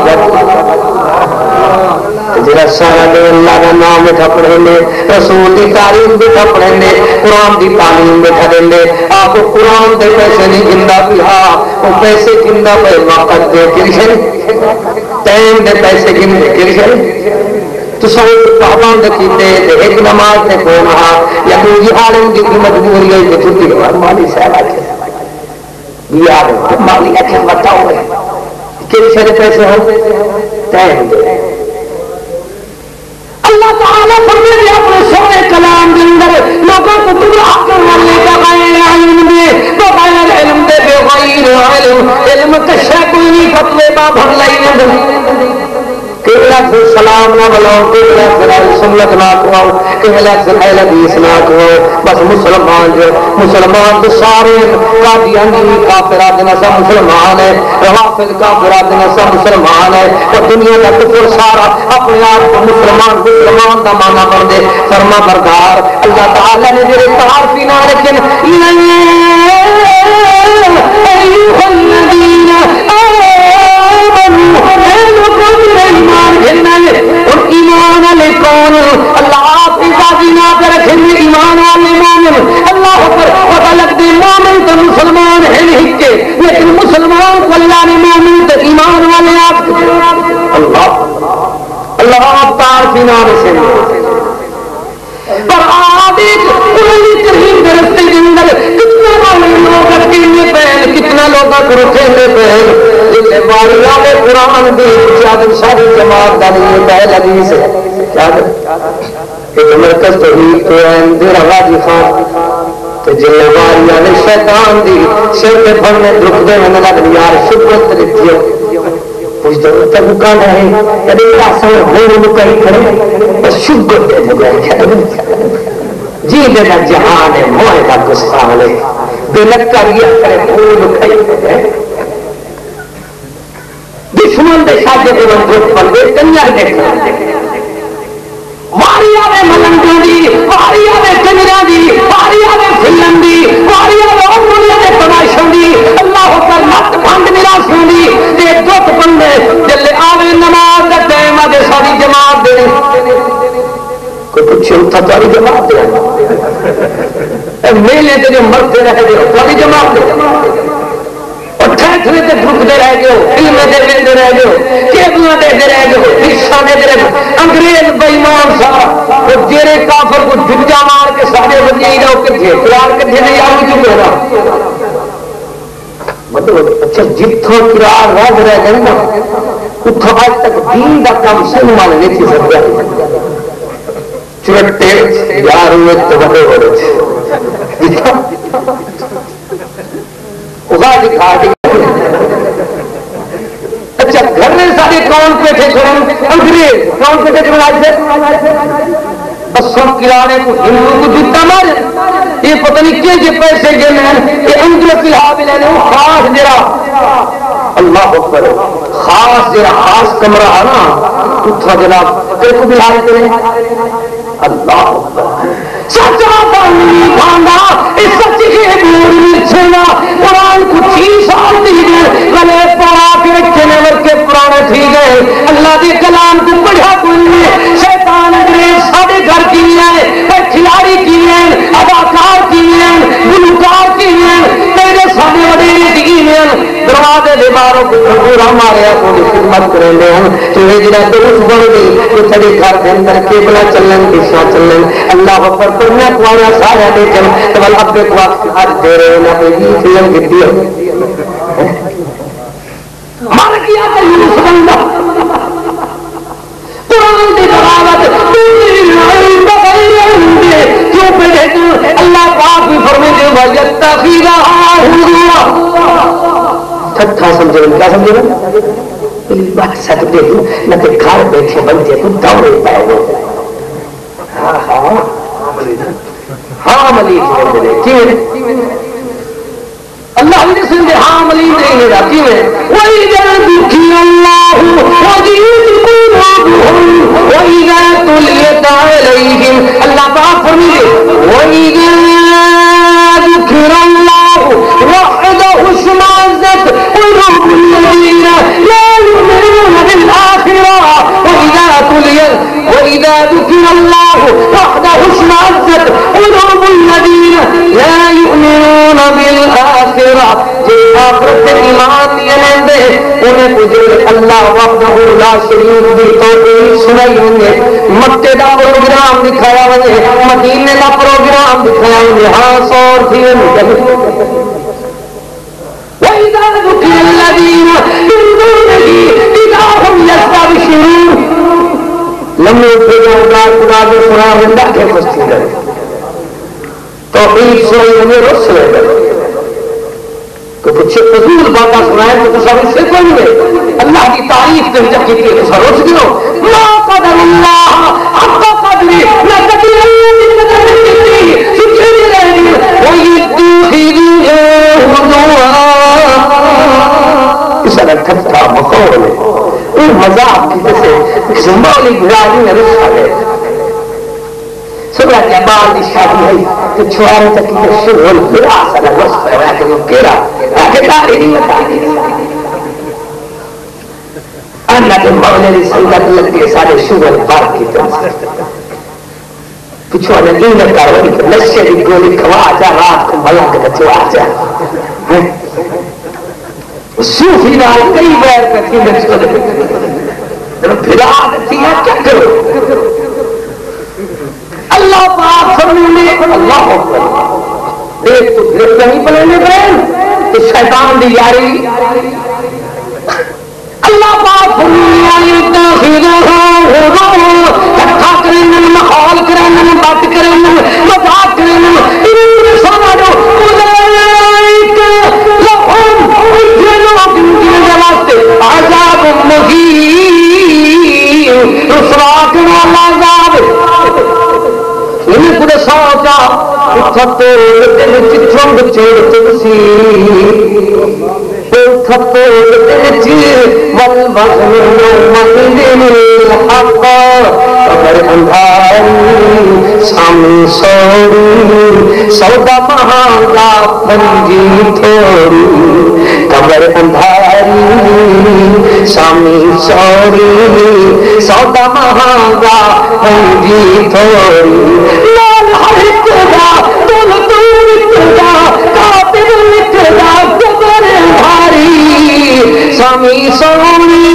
جڑا سارا دے اللہ کا نام بیٹھا پڑھیں گے رسول کی تعلیم بیٹھا پڑھیں گے قرآن کی تعلیم بیٹھا دیں گے آپ کو قرآن دے پیسے نہیں گندا پیا وہ پیسے گندا پہ وقت دے کرشن ٹائم دے پیسے گنتے کرشن تو سب پابند کیتے ایک نماز نے کھونا یا کوئی عالم کی مجبوری ہے کہ چھٹی کے بعد مالی صاحب آتے یاد مالی اچھے بتاؤ کس سے پیسے ہو ٹائم دے اللہ تعالیٰ فرمائے اپنے سونے کلام کے اندر لوگوں کو گمراہ کرنے کا بغیر علم دے بغیر علم دے بغیر علم علم کشا کوئی نہیں فتوے با بھر لائی نہیں کہلا سے سلام نہ بلاؤ کہلا سے سنت نہ کھواؤ کہلا سے اہل حدیث نہ کھواؤ بس مسلمان جو مسلمان تو سارے قادیانی کافرات نسا مسلمان ہے روافض کافرات نسا مسلمان ہے اور دنیا کا کفر سارا اپنے آپ کو مسلمان مسلمان کا مانا کر دے فرما بردار اللہ تعالی نے میرے تعارفی نہ لیکن ایمان والے کون اللہ آپ اجازی نہ رکھیں گے ایمان والے مومن اللہ پر پتہ لگتے مومن تو مسلمان ہے نہیں کے لیکن مسلمان کو اللہ نے مومن تو ایمان والے آپ اللہ اللہ آپ تعارفی نہ رکھیں پر آدھی قرآن کریم کے رستے کے اندر کتنے لوگ اکیلے پہن کتنا لوگ رکھے پہن باریاں میں قرآن دی شاید ساری جماعت داری پہل حدیث ہے ایک مرکز توحید تو ہے دیر غازی خان تو جن باریاں نے شیطان دی سر کے پھڑنے دکھ دے میں لگ یار شکرت رکھتی ہو کچھ دور تک کہاں رہے کبھی آسان ہونے میں کہیں کھڑے بس شکر دے دے جی دے دا جہان ہے موہ کا گستان ہے بے لکا ریا کرے بھول کھڑے دشمن دے شاگے دے وندرت پر دے کنیار دیکھنا واری آوے ملنگوں دی واری آوے کنیرہ دی واری آوے فلن دی واری آوے امونیہ دے تماشوں دی اللہ پر مت بھنڈ نراسوں دی دے دوت بندے جلے آوے نماز دے ٹائم آدھے ساری جماعت دے کوئی پوچھے اتھا تاری جماعت دے میلے دے جو مرتے رہے دے تاری جماعت دے ٹھیکرے تے ڈھکتے رہ گئے علمے دے لیندے رہ گئے کیبلیاں دے رہ گئے حصہ دے رہے انگریز بے ایمان سا وہ جیرے کافر کو جھجا مار کے سارے وجہی نہ کٹھے کرار کٹھے نہیں آ چکے گا مطلب اچھا جتوں کرار رہ گئے نا اتوں اج تک دین کا کام صحیح مان نہیں تھی سکتا چرٹے یار ہوئے تو بڑے بڑے اچھا گھر میں سارے کون پیٹے چھوڑیں انگریز کون پیٹے چھوڑا بسوں کرانے کو ہندو کو جوتا مار یہ پتہ نہیں کہ پیسے گئے یہ انگل کلا بھی لینے خاص جرا اللہ اکبر خاص جرا خاص کمرہ ہے نا اتنا جناب تیرے کو بلا لیتے ہیں اللہ اکبر سچا پانی کھانا اس سچی کے بوڑی چھنا قرآن کو 6 سال دی گئے گلے پڑا کے رکھنے ورکے پرانے تھی گئے اللہ دے کلام کو پڑھا کوئی شیطان انگریز ساڑے گھر کی ہیں کھلاڑی کی ہیں اداکار کی ہیں گلوکار کی ہیں میرے سامنے بڑے دین ہیں دروازے دے باروں کو پورا ماریا کو خدمت کریں دے ہیں تو یہ جنہ درست بڑھ گئی تو تھڑی گھر دے اندر کیبلا چلن کسا چلن اللہ وفر کرنا کوانا سارا دے چل تو اللہ پہ کو آج دے رہے ہیں نہ بھئی فلم گھتی ہے مار کیا کہ یونس بندہ قرآن دی بغاوت کیوں پڑھے تو اللہ پاک بھی فرمے دے وَيَتَّخِذَهَا هُزُوًا ٹھٹھا سمجھے کیا سمجھے بات سچ دے دوں نہ کہ گھر بیٹھے بنتے تو دوڑے پائے گے ہاں ملید کیوں اللہ نے سمجھے ہاں ملید نہیں میرا کیوں ہے وَإِذَا ذُكِرَ اللَّهُ وَجِلَتْ قُلُوبُهُمْ وَإِذَا تُلِيَتْ عَلَيْهِمْ اللہ پاک فرمائے وَإِذَا ذُكِرَ اللَّهُ وَحْدَهُ اشْمَأَزَّتْ قُلُوبُ الَّذِينَ لَا يُؤْمِنُونَ بِالْآخِرَةِ وَإِذَا ذُكِرَ اللَّهُ وَحْدَهُ اشْمَأَزَّتْ قُلُوبُ الَّذِينَ لَا يُؤْمِنُونَ بِالْآخِرَةِ جن آخرت ایمان لیے لیندے انہیں کچھ اللہ وحدہ لا شریک دی توحید سنائی ہوئے مکے دا پروگرام دکھایا ہوئے مدینے دا پروگرام دکھایا ہوئے ہاں سور تھی وَإِذَا ذُكِرَ الَّذِينَ مِن دُونِهِ إِذَا هُمْ يَسْتَبْشِرُونَ لمحے پھر خدا کے سنا رندہ کے مستی کرے توحید سنائی ہوئے رس لے گئے تو کچھ فضول باتیں سنائیں تو سب اس سے کوئی نہیں اللہ کی تعریف کے جب کی تو سب روز گرو ما قدر اللہ حق قدری نہ قدر اللہ کی قدر نہیں کی سچے نہیں رہنی اس طرح ٹھٹھا مخول ہے ان مذاق کی جیسے سمبولی گرانی میں رسا ہے سبرا جبال دی شادی ہے تو چھوارے تک کی شغل برا سنا وصف ہے کہ وہ کیرا کتاری نہیں بتانی اللہ کے مولا نے سنگت لگے سارے شغل بار کی طرح پچھوانے دین کاروانی کہ نشے دی گولی کھوا جا رات کو ملا کے بچو آ جا صوفی نال کئی بار کرتی نشتے دے پھر آگتی ہے کیا کرو اللہ پاک فرمانے اللہ اکبر ایک تو پھر کہیں بلنے بہن تو شیطان دی یاری اللہ پاک فرمانے کٹھا کرنے مخال کرنے بات کرنے مذاق کرنے انہیں سمجھو اولئک لہم اجلوک ان کے جواستے عذاب مہین رسوا کرنے اللہ عذاب انہیں پورے سوچا اتھتے دل چچھنگ چیڑتے سی اتھتے دل چیڑ والوزن مہدن الحق قبر اندھاری سامی سوڑی سودا مہانگا پنجی تھوڑی قبر اندھاری سامی سوڑی سودا مہانگا پنجی تھوڑی لال ہر اتدا دل دور اتدا قاتل اتدا قبر اندھاری سامی سوڑی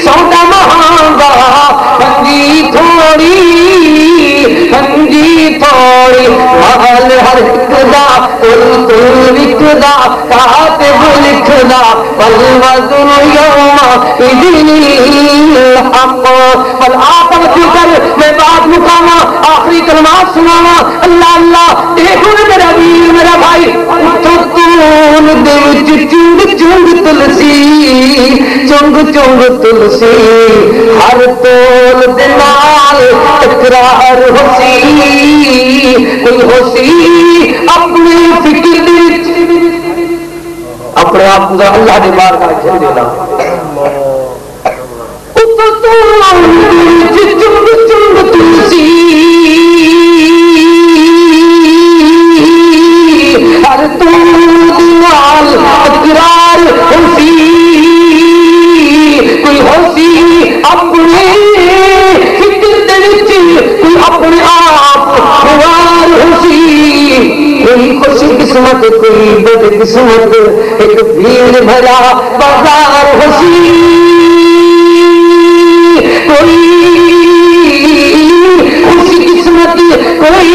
سودا مہانگا پنجی تھوڑی پنجی ہر اقدا قلت وکدا کاتب لکھدا والوزن یوم اذن الحق والآخر فکر میں بات مکاما آخری کلمات سناوا اللہ اللہ دیکھو میرا ویر میرا بھائی تکون دے وچ چنگ چنگ تلسی چنگ چنگ تلسی ہر تول دے نال تکرار ہوسی کوئی ہوسی اپنی فکر دی اپنے آپ کو اللہ کے بارگاہ چل دینا چنگ چنگ تلسی ہر تول تکرار ہوسی کوئی ہوسی اپنے فکر دے وچ کوئی اپنے آپ خوار ہوسی کوئی خوش قسمت کوئی بد قسمت ایک بھیڑ بھرا بازار ہوسی کوئی خوش قسمت کوئی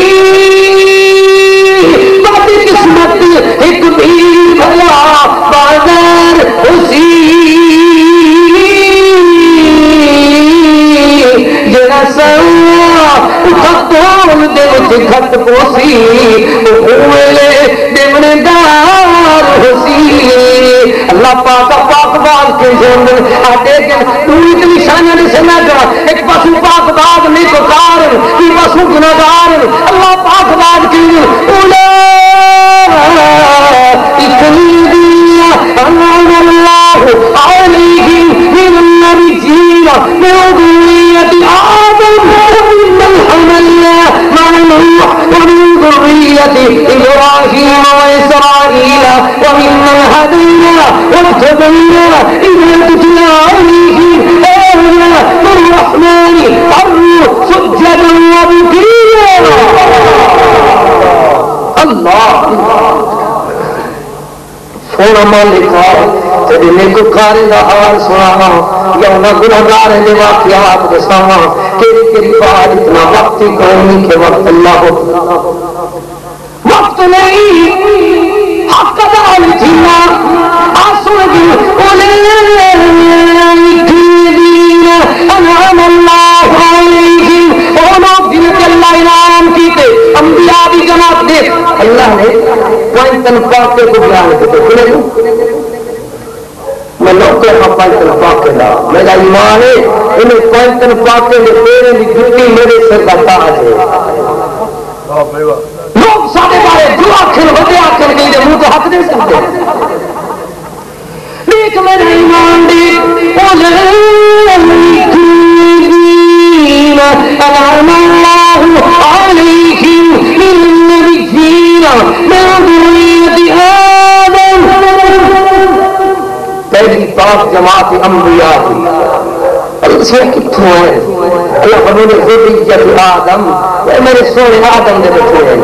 بد قسمت ایک بھیڑ بھرا بازار ہوسی جڑا سوا تول دے وچ گھٹ پوسی اوے دیونے دار ہوسی اللہ پاک پاک باغ کے جن آٹے کے تو نشانہ نے سنا کرا ایک پاسو پاک باغ نہیں کو کار کی پاسو گناہگار اللہ پاک باغ کی اولا اکلیدیا انعم اللہ علیہم من النبیین من ذریۃ آدم ومن الحمل مع نوح ومن ذریۃ ابراہیم واسرائیل وممن هدینا واجتبینا اذ تتلی علیہم آیات الرحمن خروا سجدا وبکیا اللہ سونا مالکا تیرے نیکوکارے دا حال سناوا یا انہاں گناہگار دے واقعات دساوا کیڑی کیڑی بات اتنا وقت ہی کوئی کہ وقت اللہ وقت نہیں حق ادا تھینا آسو دی انعام اللہ علیہم او لوگ جن کے اللہ انعام کیتے انبیاء بھی جناب دے اللہ نے پوائنٹن پاکے کو بیان کرتے میں نوکر ہاں پوائنٹن پاکے دا میرا ایمان ہے انہیں پوائنٹن پاکے نے پیرے دی جتی میرے سر کا تاج ہے لوگ سارے بارے جو آخر ہوتے آخر گئی دے منہ تو حق دے سکتے دیکھ میرے ایمان دی انعم اللہ علیہم من النبیین من ذریۃ آدم پہلی پاک جماعت انبیاء تھی اسے کتوں ہے اللہ فرمانے ذریۃ آدم میرے سونے آدم دے بچے ہیں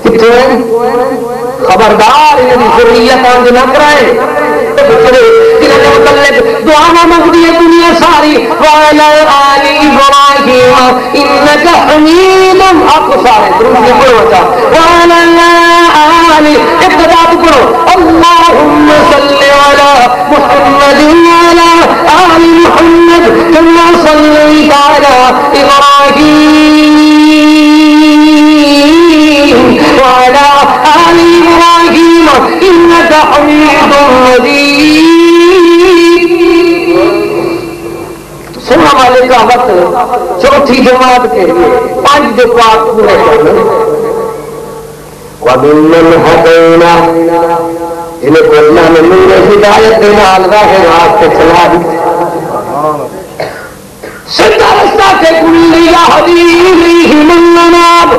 کتوں ہیں خبردار یعنی ذریت آنج نہ کرائے دعا مانگتی ہے دنیا ساری وعلی آل ابراہیم انکا حمید آپ کو سارے درود سے پڑھو بچا وعلی آل ابتدا تو پڑھو اللہم صلی علی محمد وعلی آل محمد کما صلیت علی ابراہیم وعلی آل ابراہیم انکا حمید مجید سننا والے کا وقت چوتھی جماعت کے لیے 5 جو پاک پورے کرنے وَمِمَّنْ هَدَيْنَا جنہیں کو اللہ نے نور ہدایت دینا راہ راست پہ چلا دی سیدھا رستہ کے کلی یہدی من مناب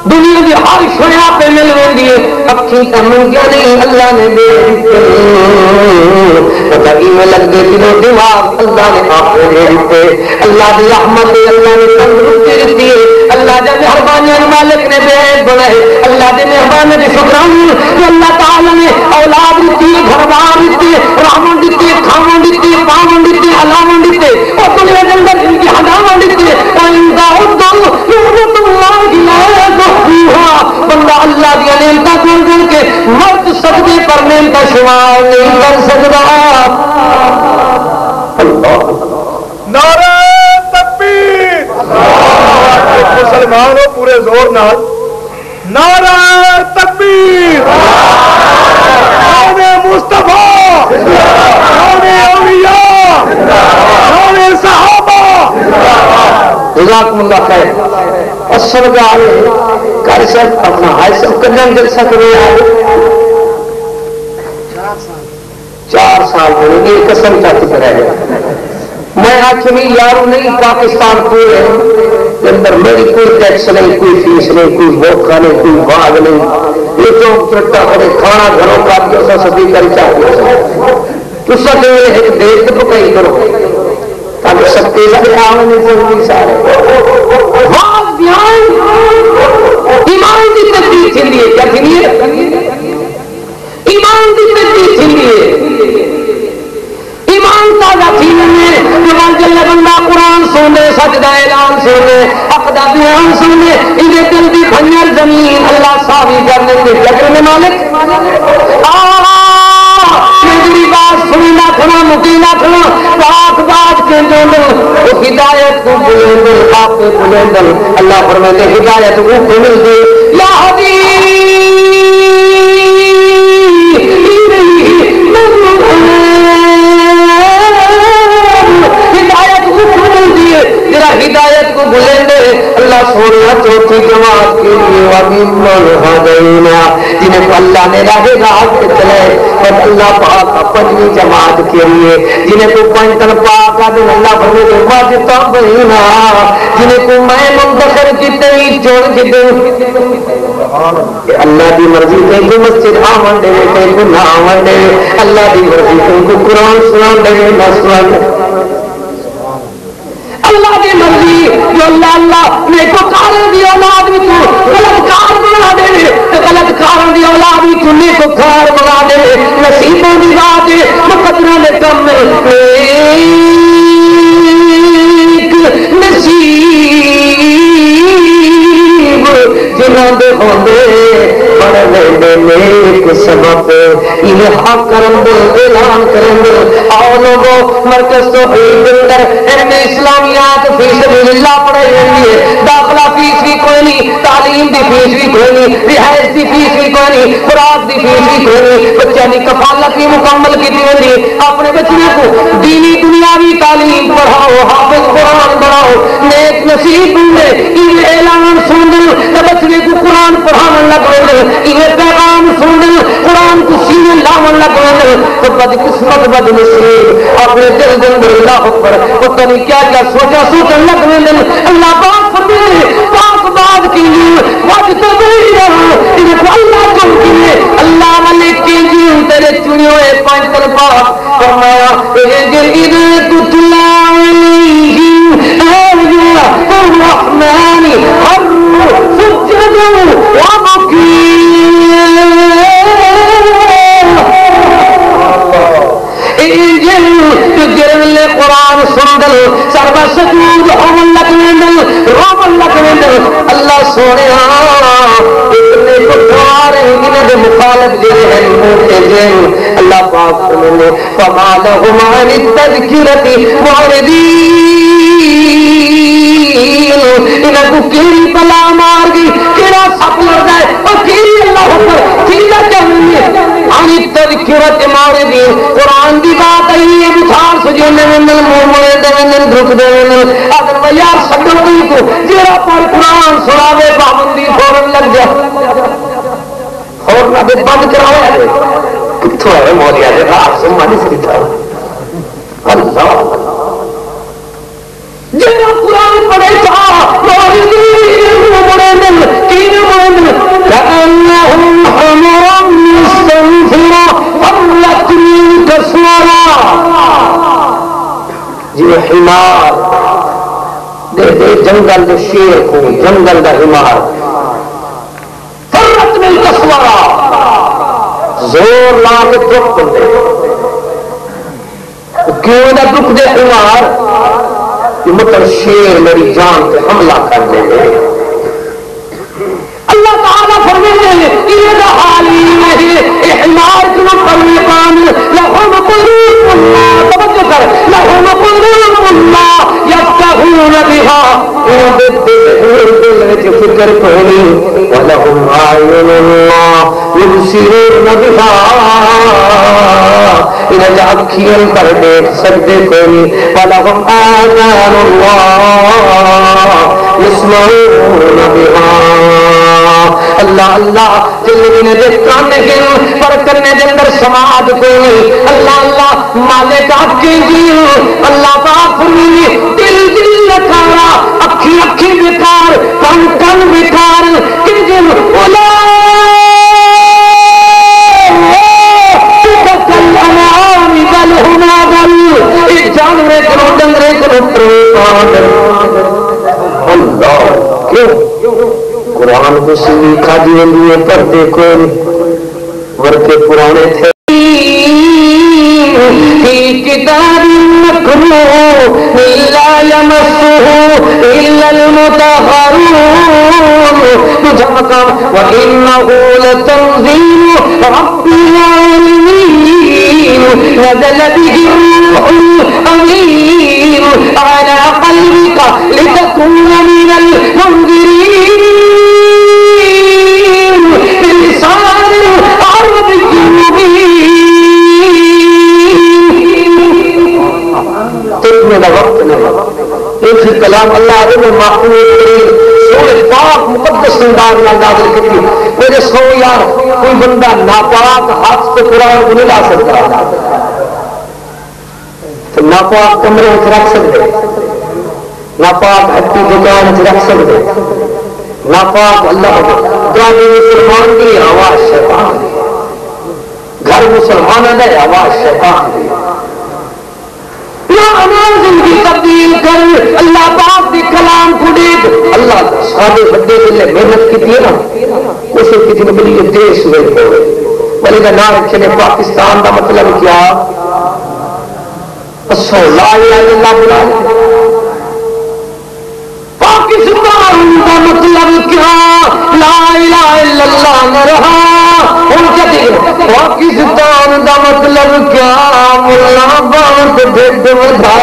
دنیا کی ہر شیا پہ مل رہی ہے اکھی منگیا نہیں اللہ نے دے پتہ میں لگ گئے دلوں دماغ اللہ نے آپ دے دیتے اللہ کی رحمت اللہ نے تندرستی دیتی ہے اللہ کے مہربانی مالک نے بیت بنائے اللہ کے مہربانی کے شکران کہ اللہ تعالی نے اولاد دیتی گھر بار دیتی رحمت دیتی کھاون دیتی پاون دیتی علامت دیتی اور دنیا کے اندر ان کی ہدایت دیتی اور ان کا حکم نعمت اللہ لا تحصیها مسلمان نہیں کر سکتا. نعرہ تکبیر. مسلمان ہو پورے زور نال نعرہ تکبیر. نعرہ مصطفیٰ، نعرہ اولیاء، نعرہ صحابہ. جزاکم اللہ خیر. اصل گال کر سب اپنا ہائے سب کنجن جلسہ کرے آئے 4 سال ہوئے گے قسم چاہتی کرے گا. میں آخری یارو نہیں پاکستان پورے اندر میری کوئی ٹیکس نہیں، کوئی فیس نہیں، کوئی موقع نہیں، کوئی باغ نہیں. یہ تو چٹا کرے کھانا گھروں کا بھی اسا سبھی کر چاہتے تو سب ایک دیش کو پکائی کرو تاکہ سب تیزہ آنے نہیں ضروری سارے بات بیان ایمان کی تبدیل تھی لیے کیا تھی لیے ایمان کی تبدیل تھی لیے ایمان تازہ تھی میں جوان جل بندہ قرآن سونے سجدہ اعلان سونے عقدہ بیان سونے انہیں دل دی بھنیر زمین اللہ صافی کرنے کے جگر میں مالک میری بات سنی نہ کھنا مکی نہ کھنا پاک بات کے دل وہ ہدایت کو بلندل آپ کو بلندل اللہ فرماتے ہدایت کو بلندل یا ہدایت کو بلندے اللہ سونا چوتھی جماعت کے لیے جنہیں کو اللہ نے راہ پہ چلے اور اللہ پاک اپنی جماعت کے لیے جنہیں کو پنٹن پاک دن اللہ بھرے کے واجتا بہینا جنہیں کو میں منتخر کتے ہی چوڑ کتے اللہ دی مرضی کہیں کو مسجد آمن دے کہیں کو نہ آمن دے اللہ دی مرضی کہیں کو قرآن سنان دے نہ سنان دے اللہ کی مرضی جو اللہ نے کو کاروں کی اولاد بھی تو غلط کار بنا دے تو غلط کاروں کی اولاد بھی تو نے کو کار بنا دے نصیبوں کی بات مقدروں نے کم ایک نصیب جنہوں دے ہوندے پڑھنے میں نیک سبب یہ حق کرن دے اعلان کرن دے آؤ لوگوں مرکز توحید اندر علم اسلامیات فی سبیل اللہ پڑھائی رہی ہے داخلہ فیس بھی کوئی نہیں تعلیم دی فیس بھی کوئی نہیں رہائش دی فیس بھی کوئی نہیں خوراک دی فیس بھی کوئی نہیں بچوں کی کفالت بھی مکمل کی ہوتی اپنے بچوں کو دینی دنیاوی تعلیم پڑھاؤ حافظ قرآن بناؤ نیک نصیب بننے یہ اعلان سن دل بچے کو قرآن پڑھاون لگ رہے یہ پیغام سن دل قرآن کو سینے لاون لگ رہے تو بد قسمت بد نصیب اپنے دل دل اللہ اکبر پتہ نہیں کیا کیا سوچا سوچن لگ رہے اللہ پاک فرمائے پاک بات کی وقت نہیں رہا انہیں کو اللہ کم کیے اللہ ملک کی جیون تیرے چنے ہوئے پانچ پاک فرمایا اجر تتلا علیہم آیات الرحمن خروا سجدا وبكيا جرل قرآن سندل سربا سجود ہومن لگوندل رومن لگوندل اللہ سونے اتنے کفار انہیں دے مخالف دے ہیں مرتجن اللہ پاک سننے فما لهم عن التذکرة معرضین انہیں کو کیری بلا مار گئی کیرا سپ لڑ گئے اور کیری اللہ حکر کیرا چاہیے عن التذکرة معرضین قرآن دی بات ہے یہ بچھار سجونے میں مومنے دے میں دھرک دے میں اگر میں یار سکر نہیں کو جیرا پر قرآن سناوے پابندی فوراں لگ جا اور نہ بے بند کراوے کتھو ہے مولیا دے آپ سمانی سے تھا اللہ جیرا قرآن پڑھے تھا موردین مومنے دل تین مومن لأنہم حمرم مستنفرہ حملت من کسورا جی حمار دے دے جنگل دے شیر کو جنگل دا حمار فرت من کسورا زور لا کے دکھ دے کیوں نہ دکھ دے حمار کہ مطلب شیر میری جان پہ حملہ کر دے اللہ تعالیٰ فرمائے یہ حالی نہیں احمار کیوں فرمیقا لهم قلوب لا توجہ کر لهم قلوب لا يفقهون بها دل فکر کونی ولهم اعین لا يبصرون بها انہیں اکھیاں پر دیکھ سکتے کونی ولهم آذان لا يسمعون بها اللہ اللہ دل دے کان ہیں پر کرنے دے اندر سماعت کوئی اللہ اللہ مالک آپ کے جی اللہ پاک فرمائے دل دل لکھارا اکھی اکھی بیکار کن کن بیکار کہ جن اولا الانعام بل هم اضل ایک جانورے کرو ڈنگرے کرو اللہ کیوں قرآن کو سنی کھادی لیے پردے کو ورکے پرانے تھے کتاب مکروہ لا یمسہ الا المطہرون تجھا مقام وَإِنَّهُ لَتَنزِيلُ رَبِّ الْعَالَمِينَ نزل به الروح الأمين على قلبك لتكون من المنذرين بلسان عربي مبين وقت نہیں ایک کلام اللہ علیہ محفوظ سورہ پاک مقدس انداز میں نازل کی میرے سو یار کوئی بندہ ناپاک ہاتھ سے قرآن کو نہیں لا سکتا تو ناپاک کمرے میں رکھ سکتے ناپاک ہٹی دکان میں رکھ سکتے ناپاک اللہ گانے مسلمان کی آواز شیطان گھر مسلمان ہے آواز شیطان زندگی تبدیل کر اللہ پاک دی کلام کو دیکھ اللہ سادے بڑے دلے محنت کی تھی نا اسے کتنی بڑی یہ دیش ہوئے ہوئے ولی کا نام رکھنے پاکستان کا مطلب کیا اسو لا الہ الا اللہ بلا پاکستان کا مطلب کیا لا الہ الا اللہ نہ رہا ان کے دیکھ پاکستان کا مطلب کیا ملا بانت ڈھڈ ودھا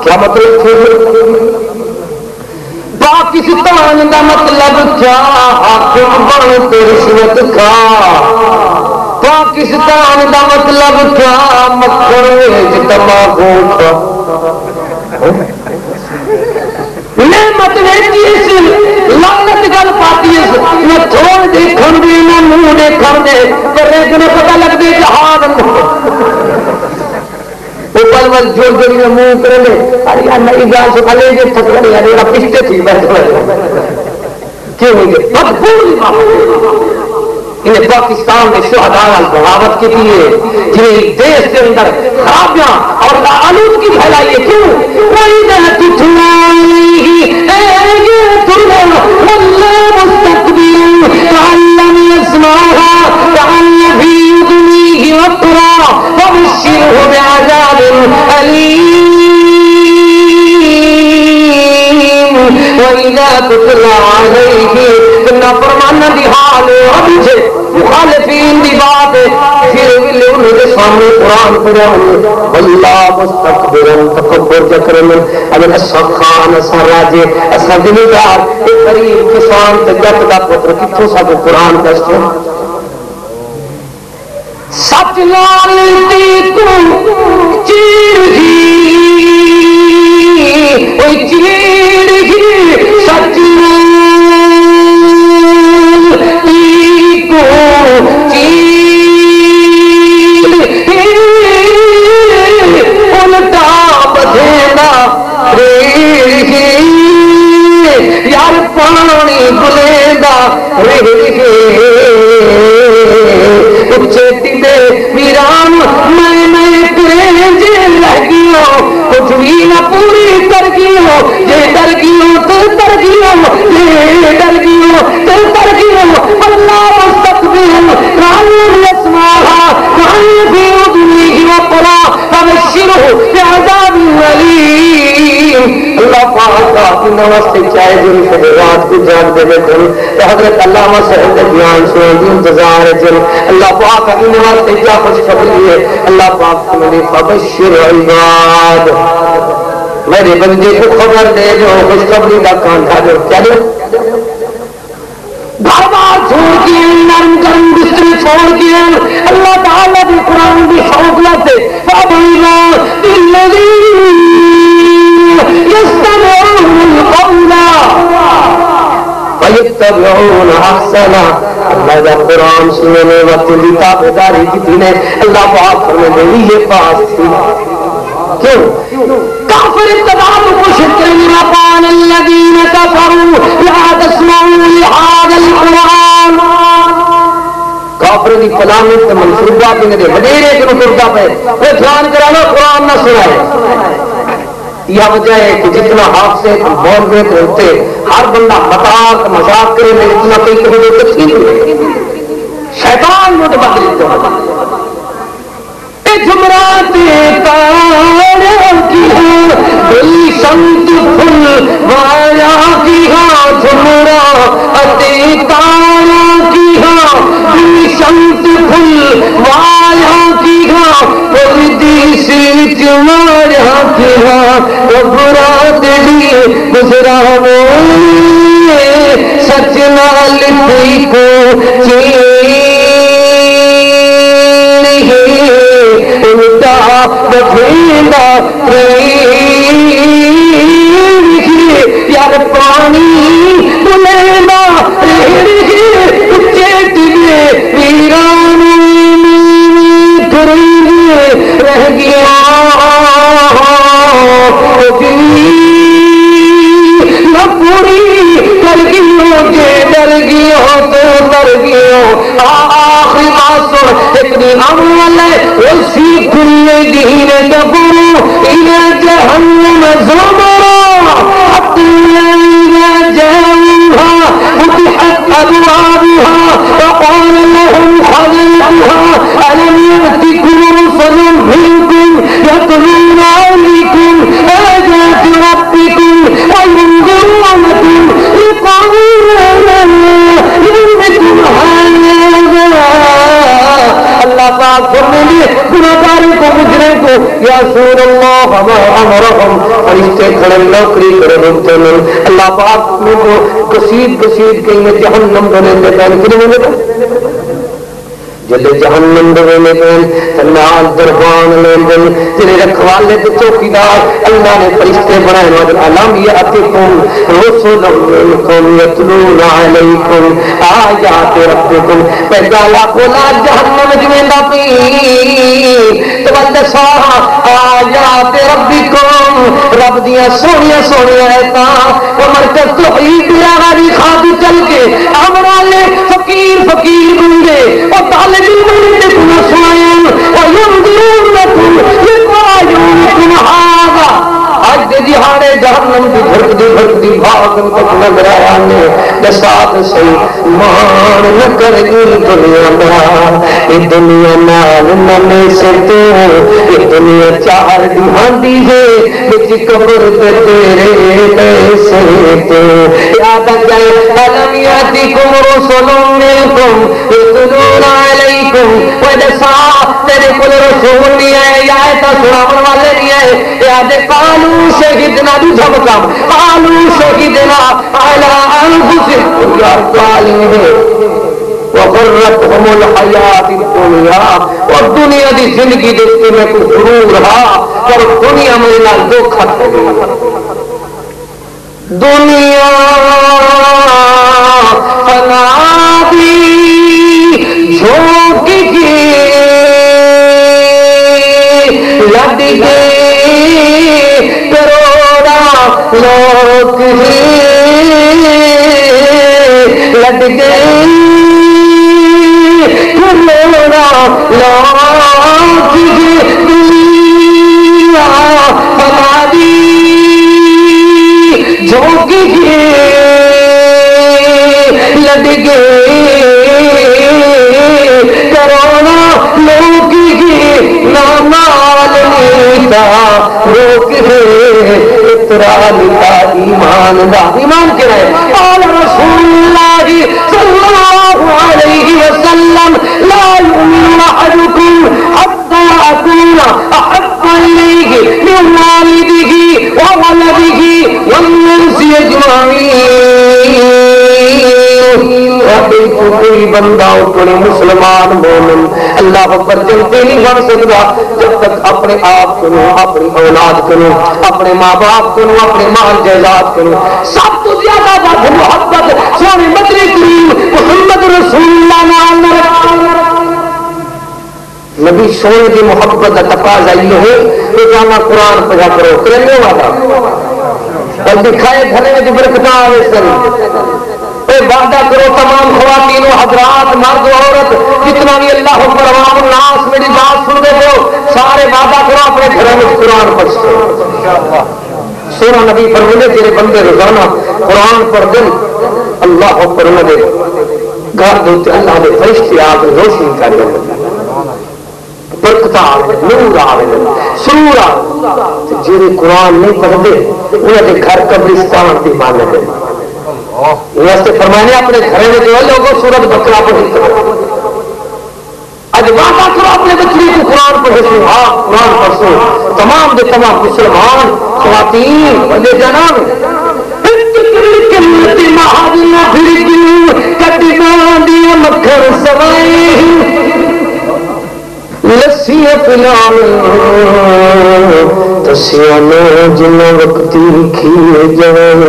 کیا مطلب تھے پاکستان کا مطلب کیا حاکم بانت رشوت کھا پاکستان کا مطلب کیا مکھن ویچ تماکو کھا نعمت ویچی اس لعنت گل پاتی اس میں تھوڑ دیکھن دی نہ منہ دیکھن دے پر ایک نے پتہ لگ دے جہاد اوپر ول جوڑ جوڑی میں منہ کرے دے ارے یار نئی گال سے کھلے گے تھکڑی یار میرا پشتے تھی بیٹھ کیوں ہوئی گے مقبول انہیں پاکستان میں شہداء بغاوت کی دیئے جنہیں دیش کے اندر خرابیاں اور آلودگی پھیلائیے کیوں وَإِذَا تُتْلَىٰ عَلَيْهِ آيَاتُنَا وَلَّىٰ مُسْتَكْبِرًا كَأَن لَّمْ يَسْمَعْهَا كَأَنَّ فِي أُذُنِهِ وَقْرًا فَبَشِّرْهُ بِعَذَابٍ أَلِيمٍ وَإِذَا تُتْلَىٰ عَلَيْهِ نافرمانہ دی حال ہے مخالفین دی بات ہے پھر بھی انہوں نے سامنے قرآن پڑھا واللہ مستقبرن تکبر جکرن اگر اسا خان اسا راجے اسا دنیدار ایک غریب کسان تجت دا پتر کتھوں سا قرآن کشتے سچ نالتی تو چیر ہی اوہ چیر ہی سچ یار پانی بلیدا چیٹی دے ویران میں ترجے لگیوں کچھ بھی نہ پوری کر گیوں یہ ڈر گیوں تو ڈر گیوں یہ ڈر گیوں تو ڈر گیوں اللہ مستقبل رائن یسمعها رائن فی اذنه وقرا فبشره بعذاب علیم اللہ پاک واسطے چاہے جن سے رات کو جاگ دے دے دن حضرت علامہ صاحب کے بیان سننے کی انتظار ہے جن اللہ پاک ان واسطے کیا خوشخبری ہے اللہ پاک نے فبشر عباد میرے بندے کو خبر دے جو خوشخبری کا کانٹا جو کیا دے گھر بار چھوڑ کے نرم کرم بستر چھوڑ کے اللہ تعالیٰ کی قرآن کی شوق لگتے فَيَتَّبِعُونَ أَحْسَنَهُ اللہ کا قرآن سننے وقت کی تابعداری کی نے اللہ پاک فرماتے ہیں یہ پاس تھی کیوں کافر اتباع مشرکین وقال الذين كفروا لا تسمعوا لهذا القرآن کافر دی فلامت منصوبہ بھی نے وڈیرے کو کرتا پے وہ دھیان کرانا قرآن نہ سنائے یہ وجہ ہے کہ جتنا آپ سے بول گئے ہوتے ہر بندہ مذاق کرے میں اتنا کئی کہیں تفصیل شیطان مجھ بدل جمرات تاروں کی دل سنت پھل وایا کی ہاں جمرا اتے تاروں کی ہاں دل سنت پھل وایا کی ہاں پردی سی چمارا کی ہاں گھبرا دلی گزرا سچ نال کوئی کو یار پانی بلینا چیٹ گئے ویران رہ گیا نہ پوری کر گیوں کے ڈر گیوں تو ڈر گیوں آخری بات سن اتنی عمل اسی کل دین دبرو الى جہنم زمرا حتى اذا جاءوها فتحت ابوابها وقال لهم خزنتها الم يأتكم رسل منكم يتلون عليكم آيات ربكم وينذرونكم لقاء يومكم هذا اللہ پاک فرمائے گناہگاروں کو مجرم کو یا رسول اللہ ہما امرہم فرشتے کھڑے نوکری کرے ہوتے ہیں اللہ پاک میں کو کسید کہیں جہنم بنے دے پہن کرنے میں جلے جہنم بنے پہن تنال دربان لیندن جلے رکھوالے تو چوکیدار اللہ نے فرشتے بنائے وعدن علام یاتکم رسول منکم یتلون علیکم آیات ربکم پیدالا کولا جہنم جویندہ پی تبندسا آیات ربکم رب دیا سونیا ایتا ومرکز توحید لغاری خادی چل کے امرالے فقیر بندے اور طالبین بندے کنا سنائیں وَيُنْدِرُونَكُمْ لِقَاءَ يَوْمِكُمْ هَذَا آج دے دہاڑے جہنم کی بھرکتی بھاگن تک لگ رہا نے دسات سے مان نہ کریں دنیا میں یہ دنیا نال ننے سے تو یہ دنیا چار دہاندی ہے بچ قبر دے تیرے سے تو یاد جائے علم یاتکم رسول منکم یتلون علیکم وجسا تیرے کل رسول نہیں ہے یا ایتا سناون والے نہیں ہے یاد قالوا شہدنا دوسرا مقام قالوا شہدنا علی انفسہم یار ظالم ہے وغرتهم الحیات الدنیا اور دنیا دی زندگی دیکھتے میں کوئی غرور رہا اور دنیا میرے نال دھوکھا کر گئی دنیا فنا دی جھونک کے لٹ گئے کروڑا لوگ لٹ گئے کروڑا لوگ دنیا بنا دی جھونک کے لٹ گئے کروڑا لوگ نامال نیتا روک ہے را ایمان دا ایمان کیا ہے؟ قال رسول اللہ صلی اللہ علیہ وسلم لا یؤمن احدکم حتی اکون احب الیہ من والدہ وولدہ والناس اجمعین۔ کوئی بندہ کوئی مسلمان مومن اللہ پر جلتے نہیں بن سکتا جب تک اپنے آپ کو اپنی اولاد کو اپنے ماں باپ کو اپنے مال جائیداد کو سب تو زیادہ بات محبت سونے مدنی کریم محمد رسول اللہ نبی سونے کی محبت کا تقاضا یہ ہے کہ جانا قرآن پڑھا کرو کرنے والا اور دکھائے گھرے میں برکتاں آوے سن وعدہ کرو تمام خواتین و حضرات مرد و عورت جتنا بھی اللہ اکبر عوام الناس میری بات سن رہے ہو سارے وعدہ کرو اپنے گھروں میں قرآن پڑھ سونا نبی فرماتے تیرے بندے روزانہ قرآن پڑھ دن اللہ اکبر انہوں نے گھر دھوتے اللہ نے فرشتے آپ روشنی کر دیں برکت آوے نور آوے سرور آوے جیسے قرآن نہیں پڑھتے انہوں نے گھر قبرستان کی مانتے واسطے فرمانے اپنے گھر میں جو ہے لوگوں سورت بکرا پڑھی کرو اج وعدہ کرو اپنے بچے کو قرآن پڑھے سو آپ قرآن پڑھو تمام دے تمام مسلمان خواتین بندے جناب مکھر سوائی لسی پلام تسیا جن وقتی کھیے جائے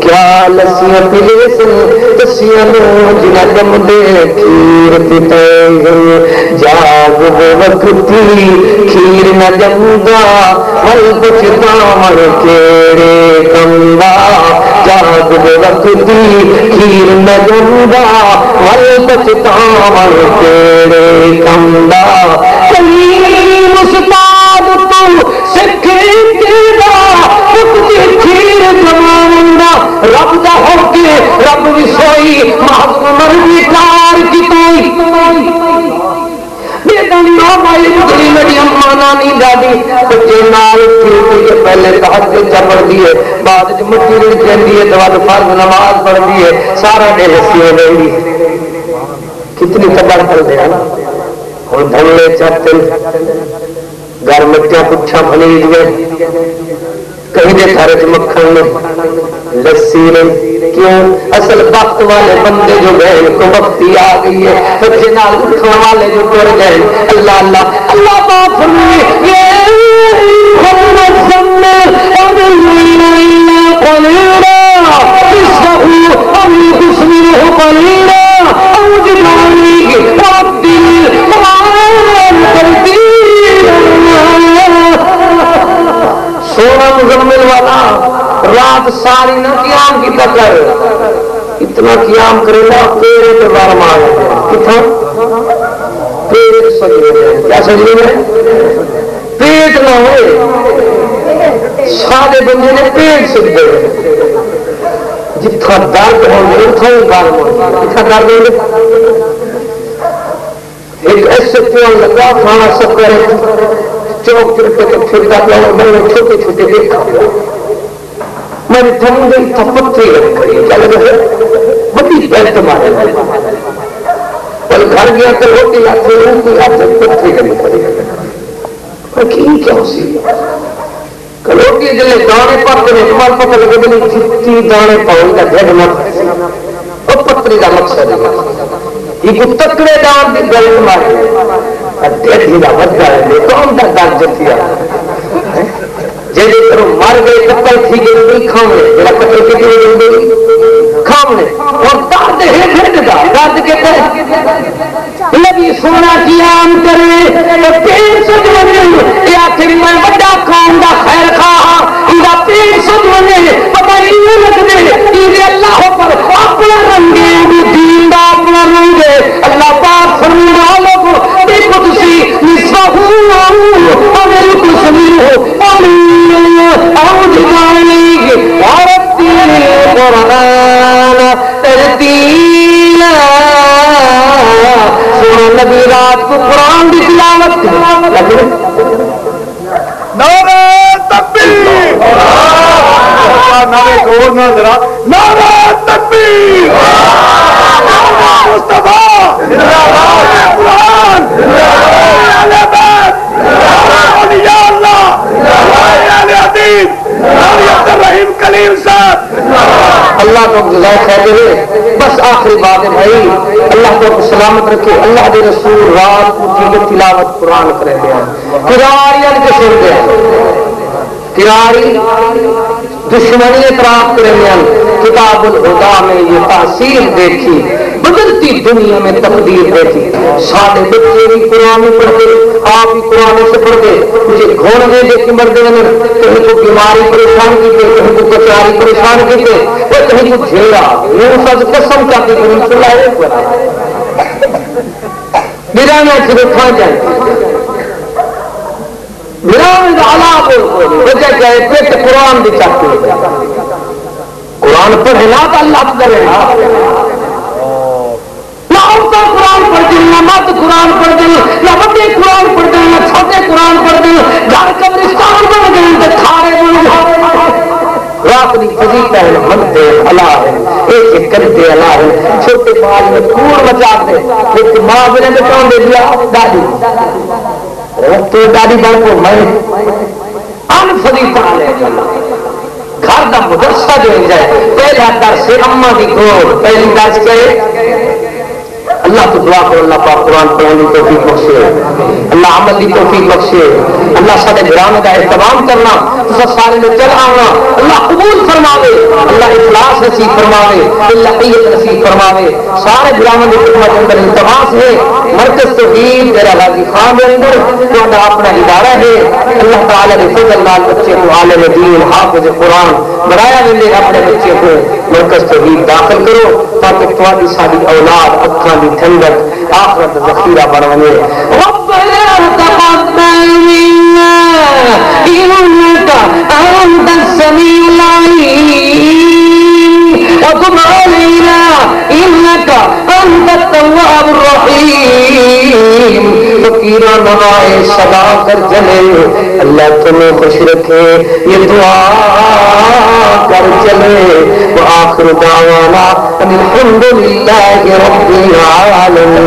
کیا لسیاں پلے سن تسیاں جنا دم دے کھیر پیتے جاگ وقتی کھیر نہ جمدا ول بچتا من کیڑے کمدا جاگ وقتی کھیر نہ جمدا ول بچتا من کیڑے کمدا کلیم استاد تو سکھے تیرا پکتی کھیر جماندا رب دا ہو کے رب بھی سوئی محض عمر بھی کار کی کوئی بیدانی آبائی مدری میری اماں نانی دادی بچے نال کھیلتے کے پہلے تحت چپڑ دیئے بعد مٹی رڑ جاندی ہے بعد فرض نماز پڑھ دیئے سارا دے حصی ہو گئی کتنی قدر کر دیا اور دھنلے چاہتے گھر مٹیاں پچھا بھنیج گئے کہیں دے سارے مکھن میں لسی میں کیوں اصل وقت والے بندے جو گئے ان کو وقتی آ گئی ہے بچے نال اٹھنے والے جو ٹر گئے اللہ اللہ اللہ پاک فرمائے یہ محمد سمر قلیلا اسمه ام تسمعه قلیلا او جنانی ربی قرآن ترتیلا سونا مزمل والا رات ساری نہ قیام کی تکر اتنا قیام کرے گا پیڑے پہ بار مار کتنا پیڑ سجنے میں کیا سجنے میں پیٹ نہ ہوئے سادے بندے نے پیٹ سجدے جتنا درد ہوگی اتنا ہی بار مار اتنا درد ہوگی ایک ایسے پیڑ لگا کھانا سب کرے چوک چرکے تو پھرتا پہ میں نے چھوٹے چھوٹے دیکھا میں نے تھم گئی تھا پتری رکھ کری کیا لگا ہے بڑی بیلت مارے اور گھر گیا تو روٹی آتے روٹی آتے پتری کری کری میں کیا اسی روٹی جلے دانے پاتے نے تمہارے پتہ لگے بلی جتنی دانے پاؤں کا جھڑ مت اور پتری کا مقصد ہے یہ کو تکڑے دان کی بیلت مارے دیکھی دا بدھا ہے کون دا دان جتی ہے جیسے کرو مر گئے قتل تھی گئی نہیں کھاؤنے میرا قتل کی گئی کھاؤنے اور درد ہے گھٹ دا درد کہتے ہیں نبی سونا قیام کرے تو پیر سج بنے یا پھر میں بڑا کھاؤں گا خیر خواہ انہا پیر سج بنے پتہ نہیں ترتیلا سونے نبی رات کو قرآن کی تلاوت نعرہ تکبیر نعرے زور نہ ذرا نعرہ تکبیر مصطفیٰ قرآن اہل بیت اولیاء اللہ اہل حدیث عبد الرحیم کلیم صاحب اللہ کو جزائے خیر دے. بس آخری بات ہے بھائی اللہ کو سلامت رکھے. اللہ کے رسول رات کو تلاوت قرآن کرے دیا قرآن کے سن دیا تیاری دشمنی اعتراف کرے کتاب الہدا میں یہ تاثیر دیکھی بدلتی دنیا میں تقدیر دیکھی. سارے بچے بھی قرآن پڑھتے آپ بھی قرآن سے پڑھتے مجھے گھوڑ دے دے کے مرد کہیں کو بیماری پریشان کیتے کہیں کو کچاری پریشان کیتے کہیں کو جھیڑا یوں سب قسم کرتے میرا میں صرف کھا جائے میرا وجہ کیا ہے پیٹ قرآن بھی چاہتے قرآن پڑھے نا تو اللہ کرے نا قرآن پڑھ دیں نہ مت قرآن پڑھ دیں نہ بڑے قرآن پڑھ دیں نہ چھوٹے قرآن پڑھ دیں گھر قبرستان بن گئے تو کھارے بن گئے رات کی فضیلت ہے منتے اللہ ہے ایک کرتے اللہ ہے چھوٹے بال میں کوڑ مچا دے ایک ماں بنے تو کون دے دیا دادی تو دادی بن کو میں ان فضیلت ہے گھر کا مدرسہ جو جائے پہلا درس اما کی گور پہلی درس کہے اللہ تو دعا کرو اللہ پاک قرآن پڑھنے کی توفیق بخشے اللہ عمل کی توفیق بخشے اللہ سارے گرام کا اہتمام کرنا تو سارے میں چل آنا اللہ قبول فرماوے اللہ اخلاص نصیب فرماوے اللہ قیت نصیب فرماوے سارے گرام کی خدمت اندر التماس ہے مرکز توحید میرا غازی خان کے اندر تو اپنا ادارہ ہے اللہ تعالی نے فضل نال بچے کو عالم دین حافظ قرآن بنایا ملے اپنے بچے کو مرکز توحید داخل کرو تاکہ تمہاری ساری اولاد اکھاں دی ٹھنڈک آخرت ذخیرہ بنانے ربنا تقبل منا انك انت السميع العليم وتب علينا انك انت التواب الرحيم فقیرہ نوائے صدا کر چلے اللہ تمہیں خوش رکھے یہ دعا کر چلے وآخر دعوانا الحمد للہ رب العالمین.